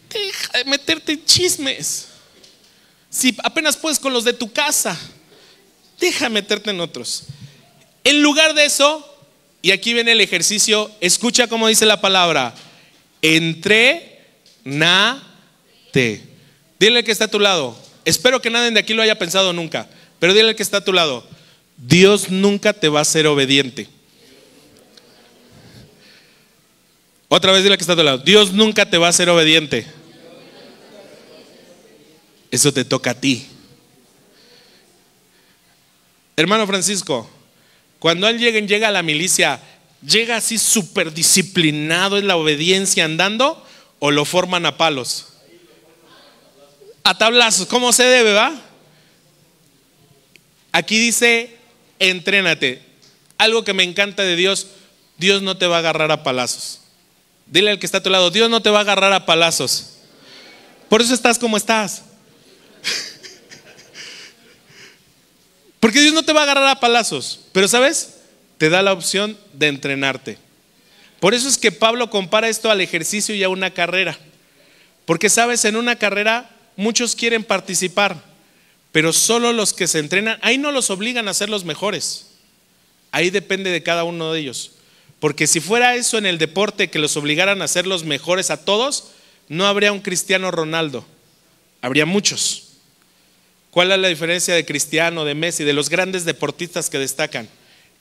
[SPEAKER 1] Deja de meterte en chismes. Si apenas puedes con los de tu casa, deja de meterte en otros. En lugar de eso, y aquí viene el ejercicio, escucha cómo dice la palabra: entrénate. Dile al que está a tu lado. Espero que nadie de aquí lo haya pensado nunca, pero dile al que está a tu lado: Dios nunca te va a ser obediente. Otra vez dile al que está a tu lado: Dios nunca te va a ser obediente. Eso te toca a ti. Hermano Francisco, cuando él llega a la milicia, ¿llega así súper disciplinado en la obediencia andando o lo forman a palos? A tablazos, ¿cómo se debe, va? Aquí dice: entrénate. Algo que me encanta de Dios: Dios no te va a agarrar a palazos. Dile al que está a tu lado: Dios no te va a agarrar a palazos. Por eso estás como estás. Porque Dios no te va a agarrar a palazos. Pero ¿sabes? Te da la opción de entrenarte. Por eso es que Pablo compara esto al ejercicio y a una carrera. Porque sabes, en una carrera muchos quieren participar, pero solo los que se entrenan. Ahí no los obligan a ser los mejores. Ahí depende de cada uno de ellos. Porque si fuera eso en el deporte, que los obligaran a ser los mejores a todos, no habría un Cristiano Ronaldo. Habría muchos. ¿Cuál es la diferencia de Cristiano, de Messi, de los grandes deportistas que destacan?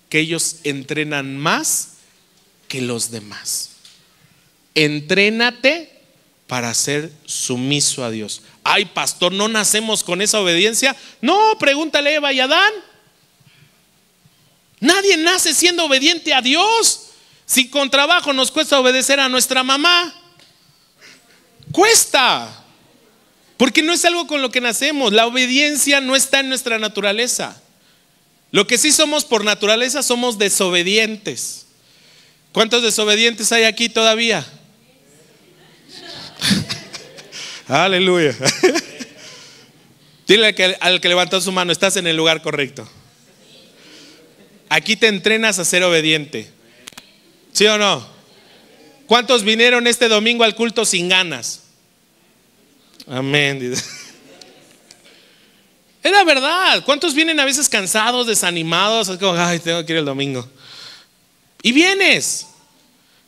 [SPEAKER 1] Que ellos entrenan más que los demás. Entrénate para ser sumiso a Dios. Ay, pastor, ¿no nacemos con esa obediencia? No, pregúntale a Eva y Adán. Nadie nace siendo obediente a Dios. Si con trabajo nos cuesta obedecer a nuestra mamá, cuesta. Porque no es algo con lo que nacemos. La obediencia no está en nuestra naturaleza. Lo que sí somos por naturaleza somos desobedientes. ¿Cuántos desobedientes hay aquí todavía? Aleluya. Dile al que levantó su mano, estás en el lugar correcto. Aquí te entrenas a ser obediente. ¿Sí o no? ¿Cuántos vinieron este domingo al culto sin ganas? Amén. Es la verdad. ¿Cuántos vienen a veces cansados, desanimados? Es como, ay, tengo que ir el domingo. Y vienes.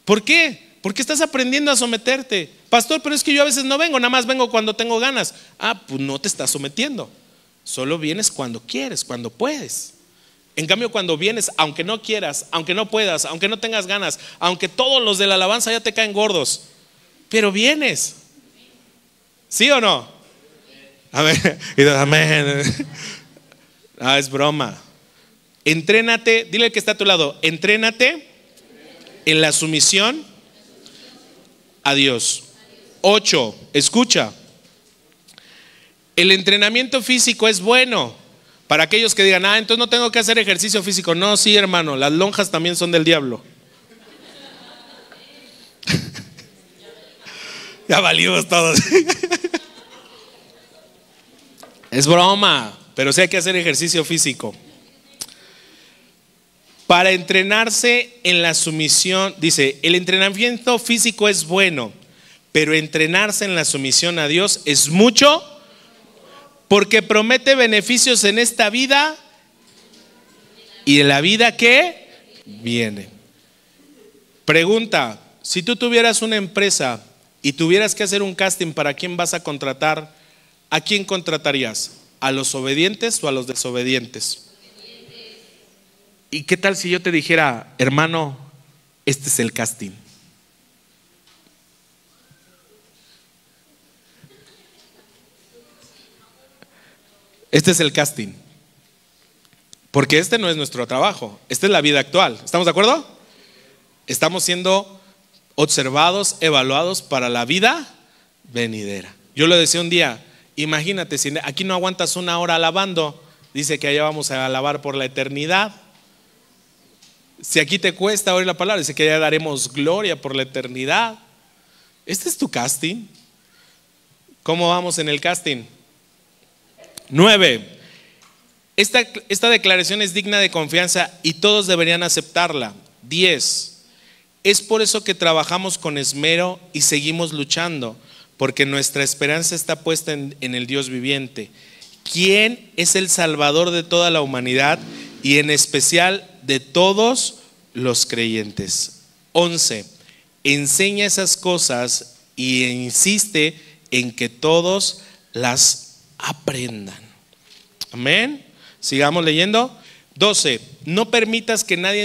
[SPEAKER 1] ¿Por qué? Porque estás aprendiendo a someterte. Pastor, pero es que yo a veces no vengo, nada más vengo cuando tengo ganas. Ah, pues no te estás sometiendo. Solo vienes cuando quieres, cuando puedes. En cambio, cuando vienes, aunque no quieras, aunque no puedas, aunque no tengas ganas, aunque todos los de la alabanza ya te caen gordos, pero vienes. ¿Sí o no? Amén. Amén. Ah, es broma. Entrénate, dile al que está a tu lado, entrénate en la sumisión a Dios. 8, escucha. El entrenamiento físico es bueno. Para aquellos que digan, entonces no tengo que hacer ejercicio físico. No, sí, hermano, las lonjas también son del diablo. Ya valimos todos. Es broma, pero sí hay que hacer ejercicio físico. Para entrenarse en la sumisión, dice, el entrenamiento físico es bueno, pero entrenarse en la sumisión a Dios es mucho, porque promete beneficios en esta vida y en la vida que viene. Pregunta, si tú tuvieras una empresa y tuvieras que hacer un casting para quién vas a contratar, ¿a quién contratarías? ¿A los obedientes o a los desobedientes? ¿Y qué tal si yo te dijera, hermano, este es el casting? Este es el casting. Porque este no es nuestro trabajo, esta es la vida actual. ¿Estamos de acuerdo? Estamos siendo observados, evaluados para la vida venidera. Yo lo decía un día, imagínate, si aquí no aguantas una hora alabando, dice que allá vamos a alabar por la eternidad. Si aquí te cuesta oír la palabra, dice que allá daremos gloria por la eternidad. Este es tu casting. ¿Cómo vamos en el casting? 9. Esta declaración es digna de confianza y todos deberían aceptarla. 10. Es por eso que trabajamos con esmero y seguimos luchando, porque nuestra esperanza está puesta en el Dios viviente, quien es el Salvador de toda la humanidad y en especial de todos los creyentes. 11. Enseña esas cosas y insiste en que todos las aprendan. Amén. Sigamos leyendo. 12. No permitas que nadie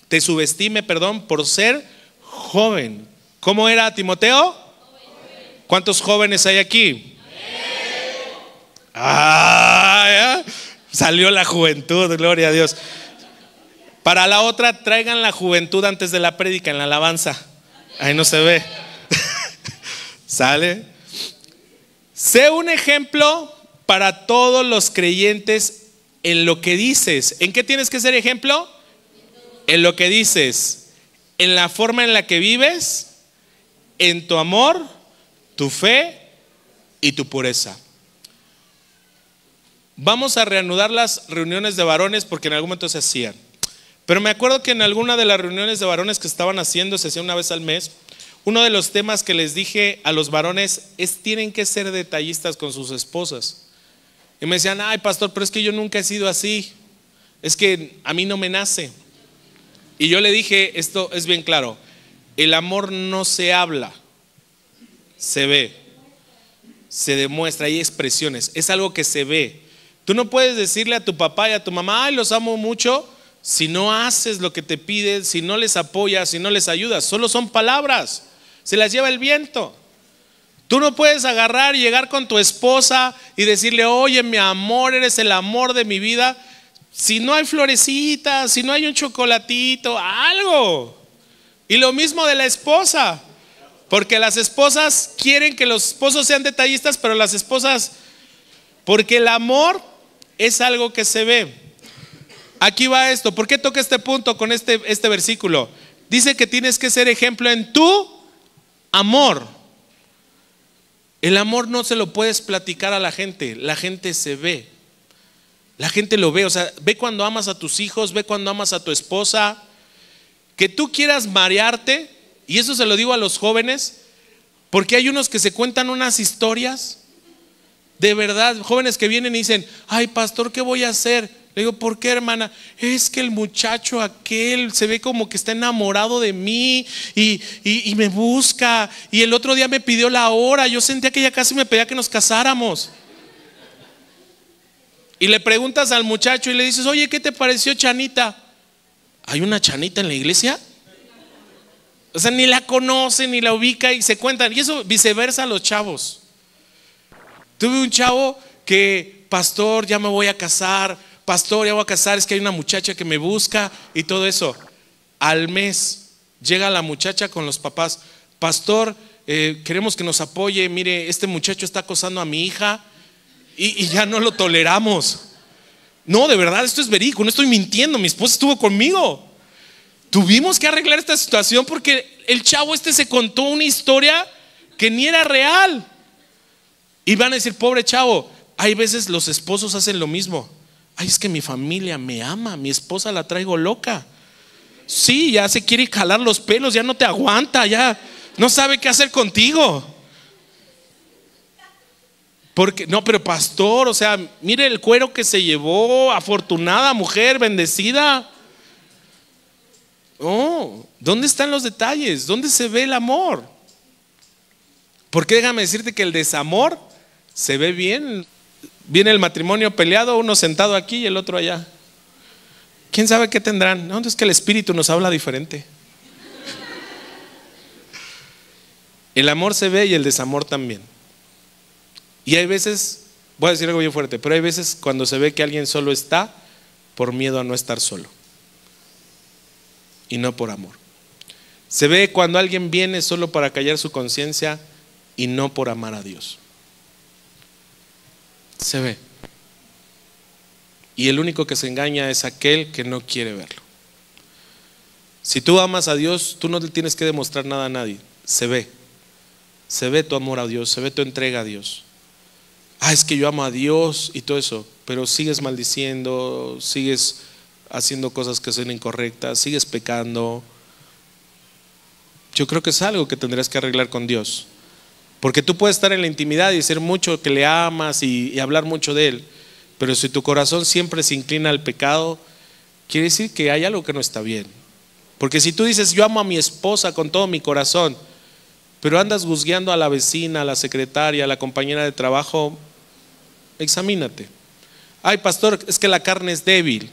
[SPEAKER 1] te subestime, por ser joven. ¿Cómo era Timoteo? ¿Cuántos jóvenes hay aquí? ¿Ya? Salió la juventud, gloria a Dios. Para la otra, traigan la juventud antes de la prédica en la alabanza. Ahí no se ve. ¿Sale? Sé un ejemplo para todos los creyentes en lo que dices. ¿En qué tienes que ser ejemplo? En lo que dices, en la forma en la que vives, en tu amor, tu fe y tu pureza. Vamos a reanudar las reuniones de varones porque en algún momento se hacían. Pero me acuerdo que en alguna de las reuniones de varones que estaban haciendo, se hacía una vez al mes, uno de los temas que les dije a los varones es: tienen que ser detallistas con sus esposas. Y me decían, ay pastor, pero es que yo nunca he sido así, es que a mí no me nace. Y yo le dije, esto es bien claro, el amor no se habla, se ve, se demuestra, hay expresiones, es algo que se ve. Tú no puedes decirle a tu papá y a tu mamá, ay, los amo mucho, si no haces lo que te piden, si no les apoyas, si no les ayudas. Solo son palabras, se las lleva el viento. Tú no puedes agarrar y llegar con tu esposa y decirle, oye, mi amor, eres el amor de mi vida, si no hay florecitas, si no hay un chocolatito, algo. Y lo mismo de la esposa. Porque las esposas quieren que los esposos sean detallistas, pero las esposas, porque el amor es algo que se ve. Aquí va esto. ¿Por qué toca este punto con este versículo? Dice que tienes que ser ejemplo en tu amor. El amor no se lo puedes platicar a la gente se ve. La gente lo ve, o sea, ve cuando amas a tus hijos, ve cuando amas a tu esposa. Que tú quieras marearte, y eso se lo digo a los jóvenes, porque hay unos que se cuentan unas historias, de verdad, jóvenes que vienen y dicen, ay pastor, ¿qué voy a hacer? Le digo, ¿por qué, hermana? Es que el muchacho aquel se ve como que está enamorado de mí y me busca, y el otro día me pidió la hora, yo sentía que ella casi me pedía que nos casáramos. Y le preguntas al muchacho y le dices, oye, ¿qué te pareció Chanita? ¿Hay una Chanita en la iglesia? O sea, ni la conoce, ni la ubica y se cuentan. Y eso viceversa a los chavos. Tuve un chavo que, pastor, ya me voy a casar, pastor, ya voy a casar, es que hay una muchacha que me busca y todo eso. Al mes llega la muchacha con los papás, pastor, queremos que nos apoye, mire, este muchacho está acosando a mi hija y ya no lo toleramos. No, de verdad, esto es verídico, no estoy mintiendo, mi esposa estuvo conmigo. Tuvimos que arreglar esta situación porque el chavo se contó una historia que ni era real. Y van a decir, pobre chavo. Hay veces los esposos hacen lo mismo. Ay, es que mi familia me ama, mi esposa la traigo loca. Sí, ya se quiere jalar los pelos, ya no te aguanta, ya no sabe qué hacer contigo. Porque, no, pero pastor, o sea, mire el cuero que se llevó, afortunada mujer, bendecida. Oh, ¿dónde están los detalles? ¿Dónde se ve el amor? Porque déjame decirte que el desamor se ve bien. Viene el matrimonio peleado, uno sentado aquí y el otro allá. ¿Quién sabe qué tendrán? No, es que el Espíritu nos habla diferente. El amor se ve y el desamor también. Y hay veces, voy a decir algo bien fuerte, pero hay veces cuando se ve que alguien solo está por miedo a no estar solo y no por amor. Se ve cuando alguien viene solo para callar su conciencia y no por amar a Dios. Se ve. Y el único que se engaña es aquel que no quiere verlo. Si tú amas a Dios, tú no le tienes que demostrar nada a nadie. Se ve. Se ve tu amor a Dios, se ve tu entrega a Dios. Ah, es que yo amo a Dios y todo eso, pero sigues maldiciendo, sigues haciendo cosas que son incorrectas, sigues pecando. Yo creo que es algo que tendrás que arreglar con Dios. Porque tú puedes estar en la intimidad y decir mucho que le amas y hablar mucho de Él, pero si tu corazón siempre se inclina al pecado, quiere decir que hay algo que no está bien. Porque si tú dices, yo amo a mi esposa con todo mi corazón, pero andas juzgando a la vecina, a la secretaria, a la compañera de trabajo, examínate. Ay, pastor, es que la carne es débil.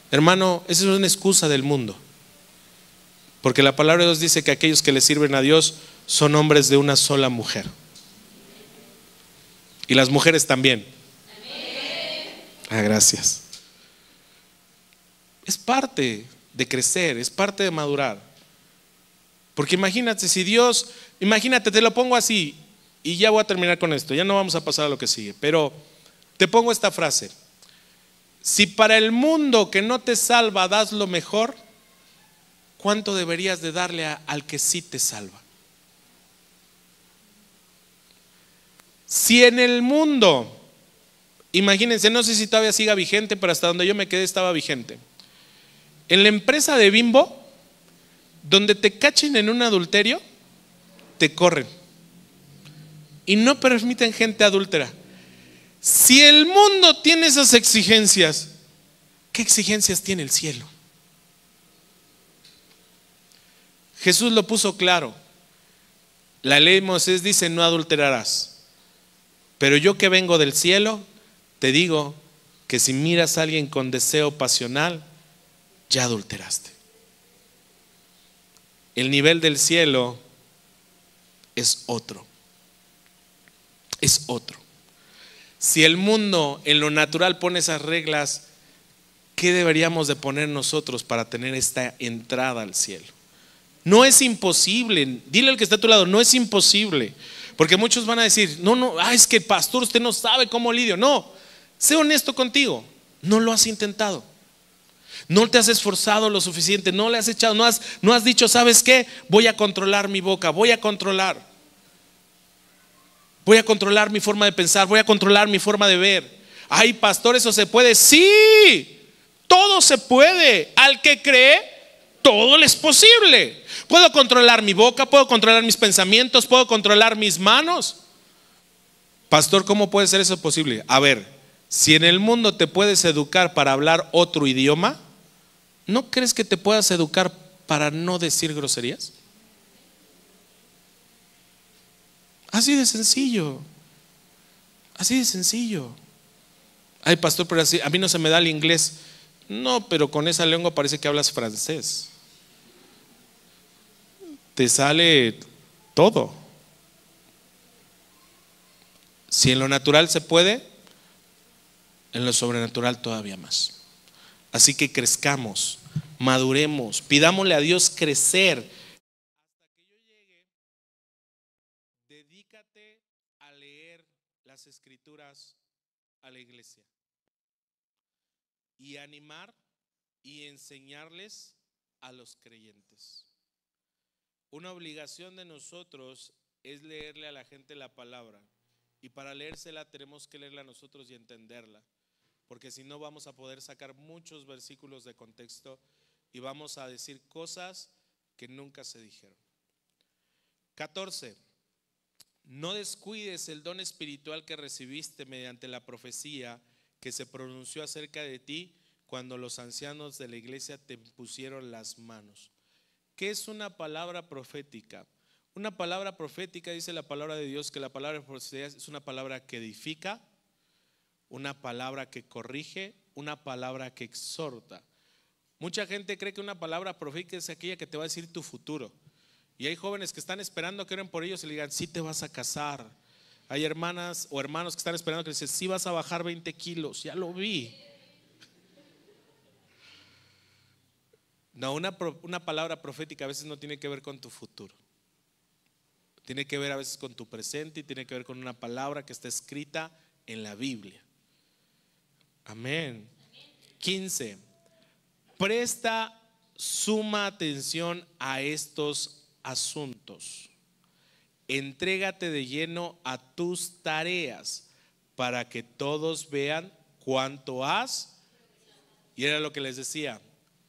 [SPEAKER 1] Hermano, esa es una excusa del mundo. Porque la palabra de Dios dice que aquellos que le sirven a Dios son hombres de una sola mujer. Y las mujeres también. Ah, gracias. Es parte de crecer, es parte de madurar. Porque imagínate, si Dios, imagínate, te lo pongo así, y ya voy a terminar con esto, ya no vamos a pasar a lo que sigue, pero te pongo esta frase: si para el mundo que no te salva das lo mejor, ¿cuánto deberías de darle al que sí te salva? Si en el mundo, imagínense, no sé si todavía siga vigente, pero hasta donde yo me quedé estaba vigente. En la empresa de Bimbo, donde te cachen en un adulterio, te corren y no permiten gente adúltera. Si el mundo tiene esas exigencias, ¿qué exigencias tiene el cielo? Jesús lo puso claro. La ley de Moisés dice: no adulterarás. Pero yo que vengo del cielo, te digo que si miras a alguien con deseo pasional, ya adulteraste. El nivel del cielo es otro. Es otro. Si el mundo en lo natural pone esas reglas, ¿qué deberíamos de poner nosotros para tener esta entrada al cielo? No es imposible. Dile al que está a tu lado, no es imposible. Porque muchos van a decir, no, es que pastor, usted no sabe cómo lidio. No, sé honesto contigo, no lo has intentado. No te has esforzado lo suficiente, no le has echado, no has dicho, ¿sabes qué? Voy a controlar mi boca, voy a controlar mi forma de pensar, voy a controlar mi forma de ver. Ay, pastor, ¿eso se puede? Sí, todo se puede. Al que cree, todo le es posible. Puedo controlar mi boca, puedo controlar mis pensamientos, puedo controlar mis manos. Pastor, ¿cómo puede ser eso posible? A ver, si en el mundo te puedes educar para hablar otro idioma, ¿no crees que te puedas educar para no decir groserías? Así de sencillo. Así de sencillo. Ay, pastor, pero así, a mí no se me da el inglés. No, pero con esa lengua parece que hablas francés. Te sale todo. Si en lo natural se puede, en lo sobrenatural todavía más. Así que crezcamos, maduremos, pidámosle a Dios crecer. Hasta que yo llegue, dedícate a leer las escrituras a la iglesia y animar y enseñarles a los creyentes. Una obligación de nosotros es leerle a la gente la palabra, y para leérsela tenemos que leerla nosotros y entenderla, porque si no vamos a poder sacar muchos versículos de contexto y vamos a decir cosas que nunca se dijeron. 14. No descuides el don espiritual que recibiste mediante la profecía que se pronunció acerca de ti cuando los ancianos de la iglesia te pusieron las manos. ¿Qué es una palabra profética? Una palabra profética, dice la palabra de Dios, que la palabra profecía es una palabra que edifica, una palabra que corrige, una palabra que exhorta. Mucha gente cree que una palabra profética es aquella que te va a decir tu futuro. Y hay jóvenes que están esperando que oren por ellos y le digan, sí te vas a casar. Hay hermanas o hermanos que están esperando que dicen, sí vas a bajar 20 kilos, ya lo vi. No, una palabra profética a veces no tiene que ver con tu futuro. Tiene que ver a veces con tu presente y tiene que ver con una palabra que está escrita en la Biblia. Amén. 15. Presta suma atención a estos asuntos. Entrégate de lleno a tus tareas para que todos vean cuánto has. Y era lo que les decía,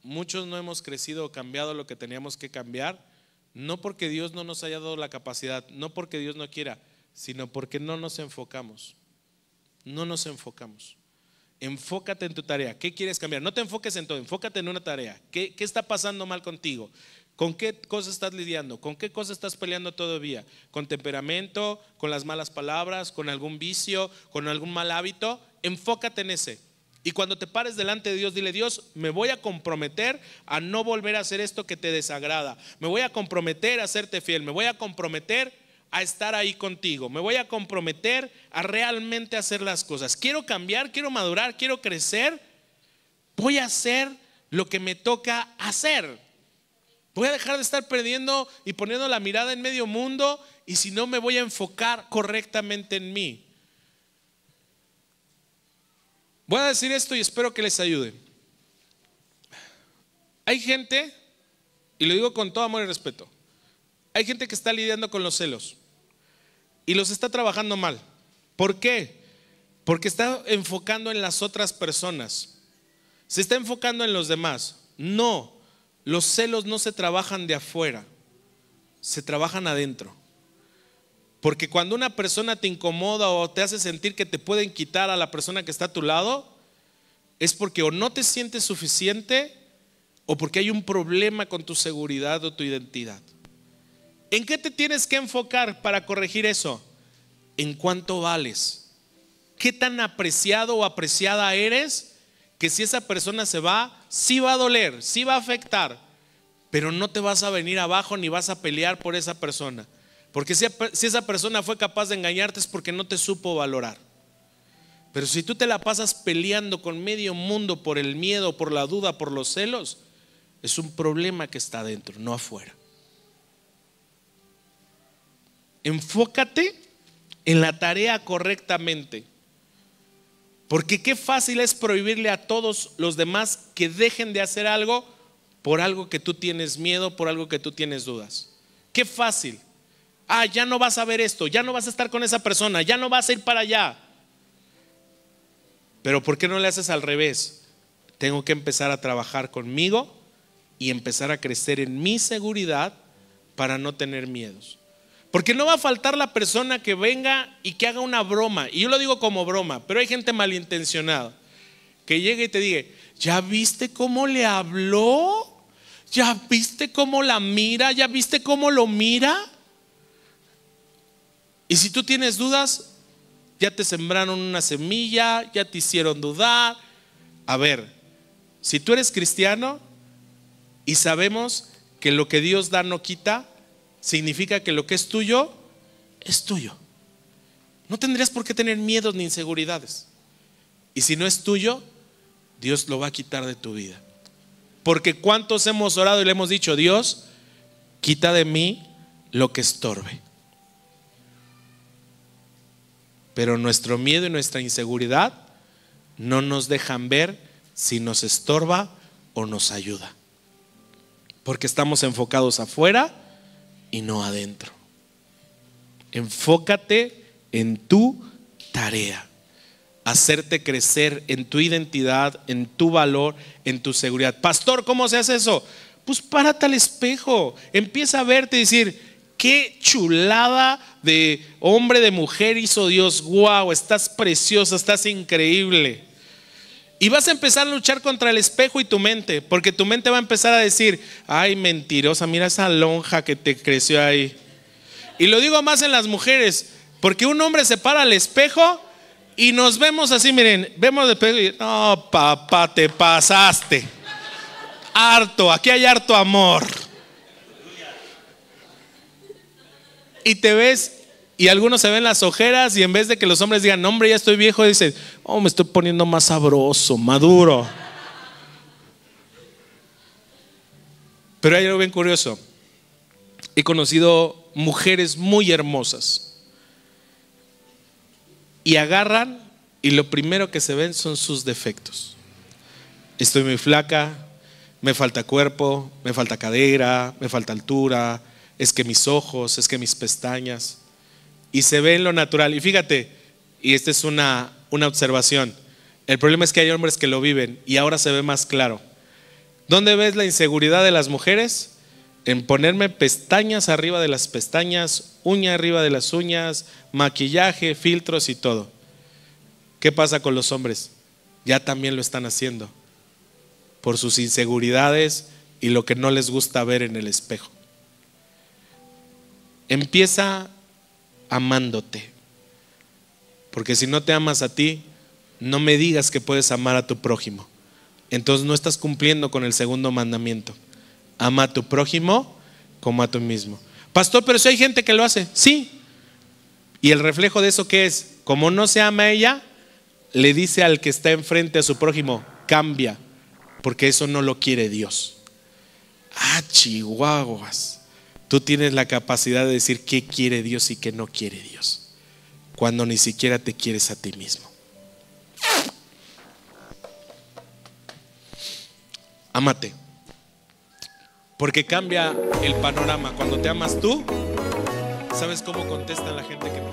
[SPEAKER 1] muchos no hemos crecido o cambiado lo que teníamos que cambiar, no porque Dios no nos haya dado la capacidad, no porque Dios no quiera, sino porque no nos enfocamos. No nos enfocamos. Enfócate en tu tarea. ¿Qué quieres cambiar? No te enfoques en todo, enfócate en una tarea. ¿Qué está pasando mal contigo? ¿Con qué cosas estás lidiando? ¿Con qué cosas estás peleando todavía? ¿Con temperamento? ¿Con las malas palabras? ¿Con algún vicio? ¿Con algún mal hábito? Enfócate en ese. Y cuando te pares delante de Dios, dile: Dios, me voy a comprometer a no volver a hacer esto que te desagrada. Me voy a comprometer a serte fiel. Me voy a comprometer a estar ahí contigo. Me voy a comprometer a realmente hacer las cosas. Quiero cambiar, quiero madurar, quiero crecer. Voy a hacer lo que me toca hacer. Voy a dejar de estar perdiendo y poniendo la mirada en medio mundo, y si no, me voy a enfocar correctamente en mí. Voy a decir esto y espero que les ayude. Hay gente, y lo digo con todo amor y respeto, hay gente que está lidiando con los celos y los está trabajando mal. ¿Por qué? Porque está enfocando en las otras personas. Se está enfocando en los demás. No, los celos no se trabajan de afuera, se trabajan adentro. Porque cuando una persona te incomoda o te hace sentir que te pueden quitar a la persona que está a tu lado, es porque o no te sientes suficiente o porque hay un problema con tu seguridad o tu identidad. ¿En qué te tienes que enfocar para corregir eso? ¿En cuánto vales? ¿Qué tan apreciado o apreciada eres? Que si esa persona se va, sí va a doler, sí va a afectar, pero no te vas a venir abajo ni vas a pelear por esa persona. Porque si esa persona fue capaz de engañarte es porque no te supo valorar. Pero si tú te la pasas peleando con medio mundo por el miedo, por la duda, por los celos, es un problema que está adentro, no afuera. enfócate en la tarea correctamente. Porque qué fácil es prohibirle a todos los demás que dejen de hacer algo por algo que tú tienes miedo, por algo que tú tienes dudas. Qué fácil. Ya no vas a ver esto, ya no vas a estar con esa persona, ya no vas a ir para allá. Pero ¿por qué no le haces al revés? Tengo que empezar a trabajar conmigo y empezar a crecer en mi seguridad para no tener miedos. Porque no va a faltar la persona que venga y que haga una broma. Y yo lo digo como broma, pero hay gente malintencionada que llegue y te diga: ¿ya viste cómo le habló? ¿Ya viste cómo la mira? ¿Ya viste cómo lo mira? Y si tú tienes dudas, ya te sembraron una semilla, ya te hicieron dudar. A ver, si tú eres cristiano y sabemos que lo que Dios da no quita, significa que lo que es tuyo, es tuyo. No tendrías por qué tener miedos ni inseguridades. Y si no es tuyo, Dios lo va a quitar de tu vida. Porque ¿cuántos hemos orado y le hemos dicho: Dios, quita de mí lo que estorbe? Pero nuestro miedo y nuestra inseguridad no nos dejan ver si nos estorba o nos ayuda. Porque estamos enfocados afuera y no adentro. Enfócate en tu tarea. Hacerte crecer en tu identidad, en tu valor, en tu seguridad. Pastor, ¿cómo se hace eso? Pues párate al espejo, empieza a verte y decir: qué chulada de hombre, de mujer hizo Dios. Wow, estás preciosa, estás increíble. Y vas a empezar a luchar contra el espejo y tu mente, porque tu mente va a empezar a decir: ay, mentirosa, mira esa lonja que te creció ahí. Y lo digo más en las mujeres, porque un hombre se para al espejo y nos vemos así, miren, vemos el espejo y: no, papá, te pasaste. Harto, aquí hay harto amor. Y te ves, y algunos se ven las ojeras, y en vez de que los hombres digan: hombre, ya estoy viejo, dicen: oh, me estoy poniendo más sabroso, maduro. Pero hay algo bien curioso. He conocido mujeres muy hermosas y agarran, y lo primero que se ven son sus defectos. Estoy muy flaca, me falta cuerpo, me falta cadera, me falta altura, es que mis ojos, es que mis pestañas. Y se ve en lo natural. Y fíjate, y esta es una observación, el problema es que hay hombres que lo viven y ahora se ve más claro. ¿Dónde ves la inseguridad de las mujeres? En ponerme pestañas arriba de las pestañas, uña arriba de las uñas, maquillaje, filtros y todo. ¿Qué pasa con los hombres? Ya también lo están haciendo por sus inseguridades y lo que no les gusta ver en el espejo. Empieza amándote, porque si no te amas a ti, no me digas que puedes amar a tu prójimo. Entonces no estás cumpliendo con el segundo mandamiento: ama a tu prójimo como a ti mismo. Pastor, pero si hay gente que lo hace. Sí. ¿Y el reflejo de eso qué es? Como no se ama a ella, le dice al que está enfrente a su prójimo: cambia, porque eso no lo quiere Dios. Chihuahuas. Tú tienes la capacidad de decir qué quiere Dios y qué no quiere Dios, cuando ni siquiera te quieres a ti mismo. Ámate, porque cambia el panorama. Cuando te amas tú, ¿sabes cómo contesta la gente que no?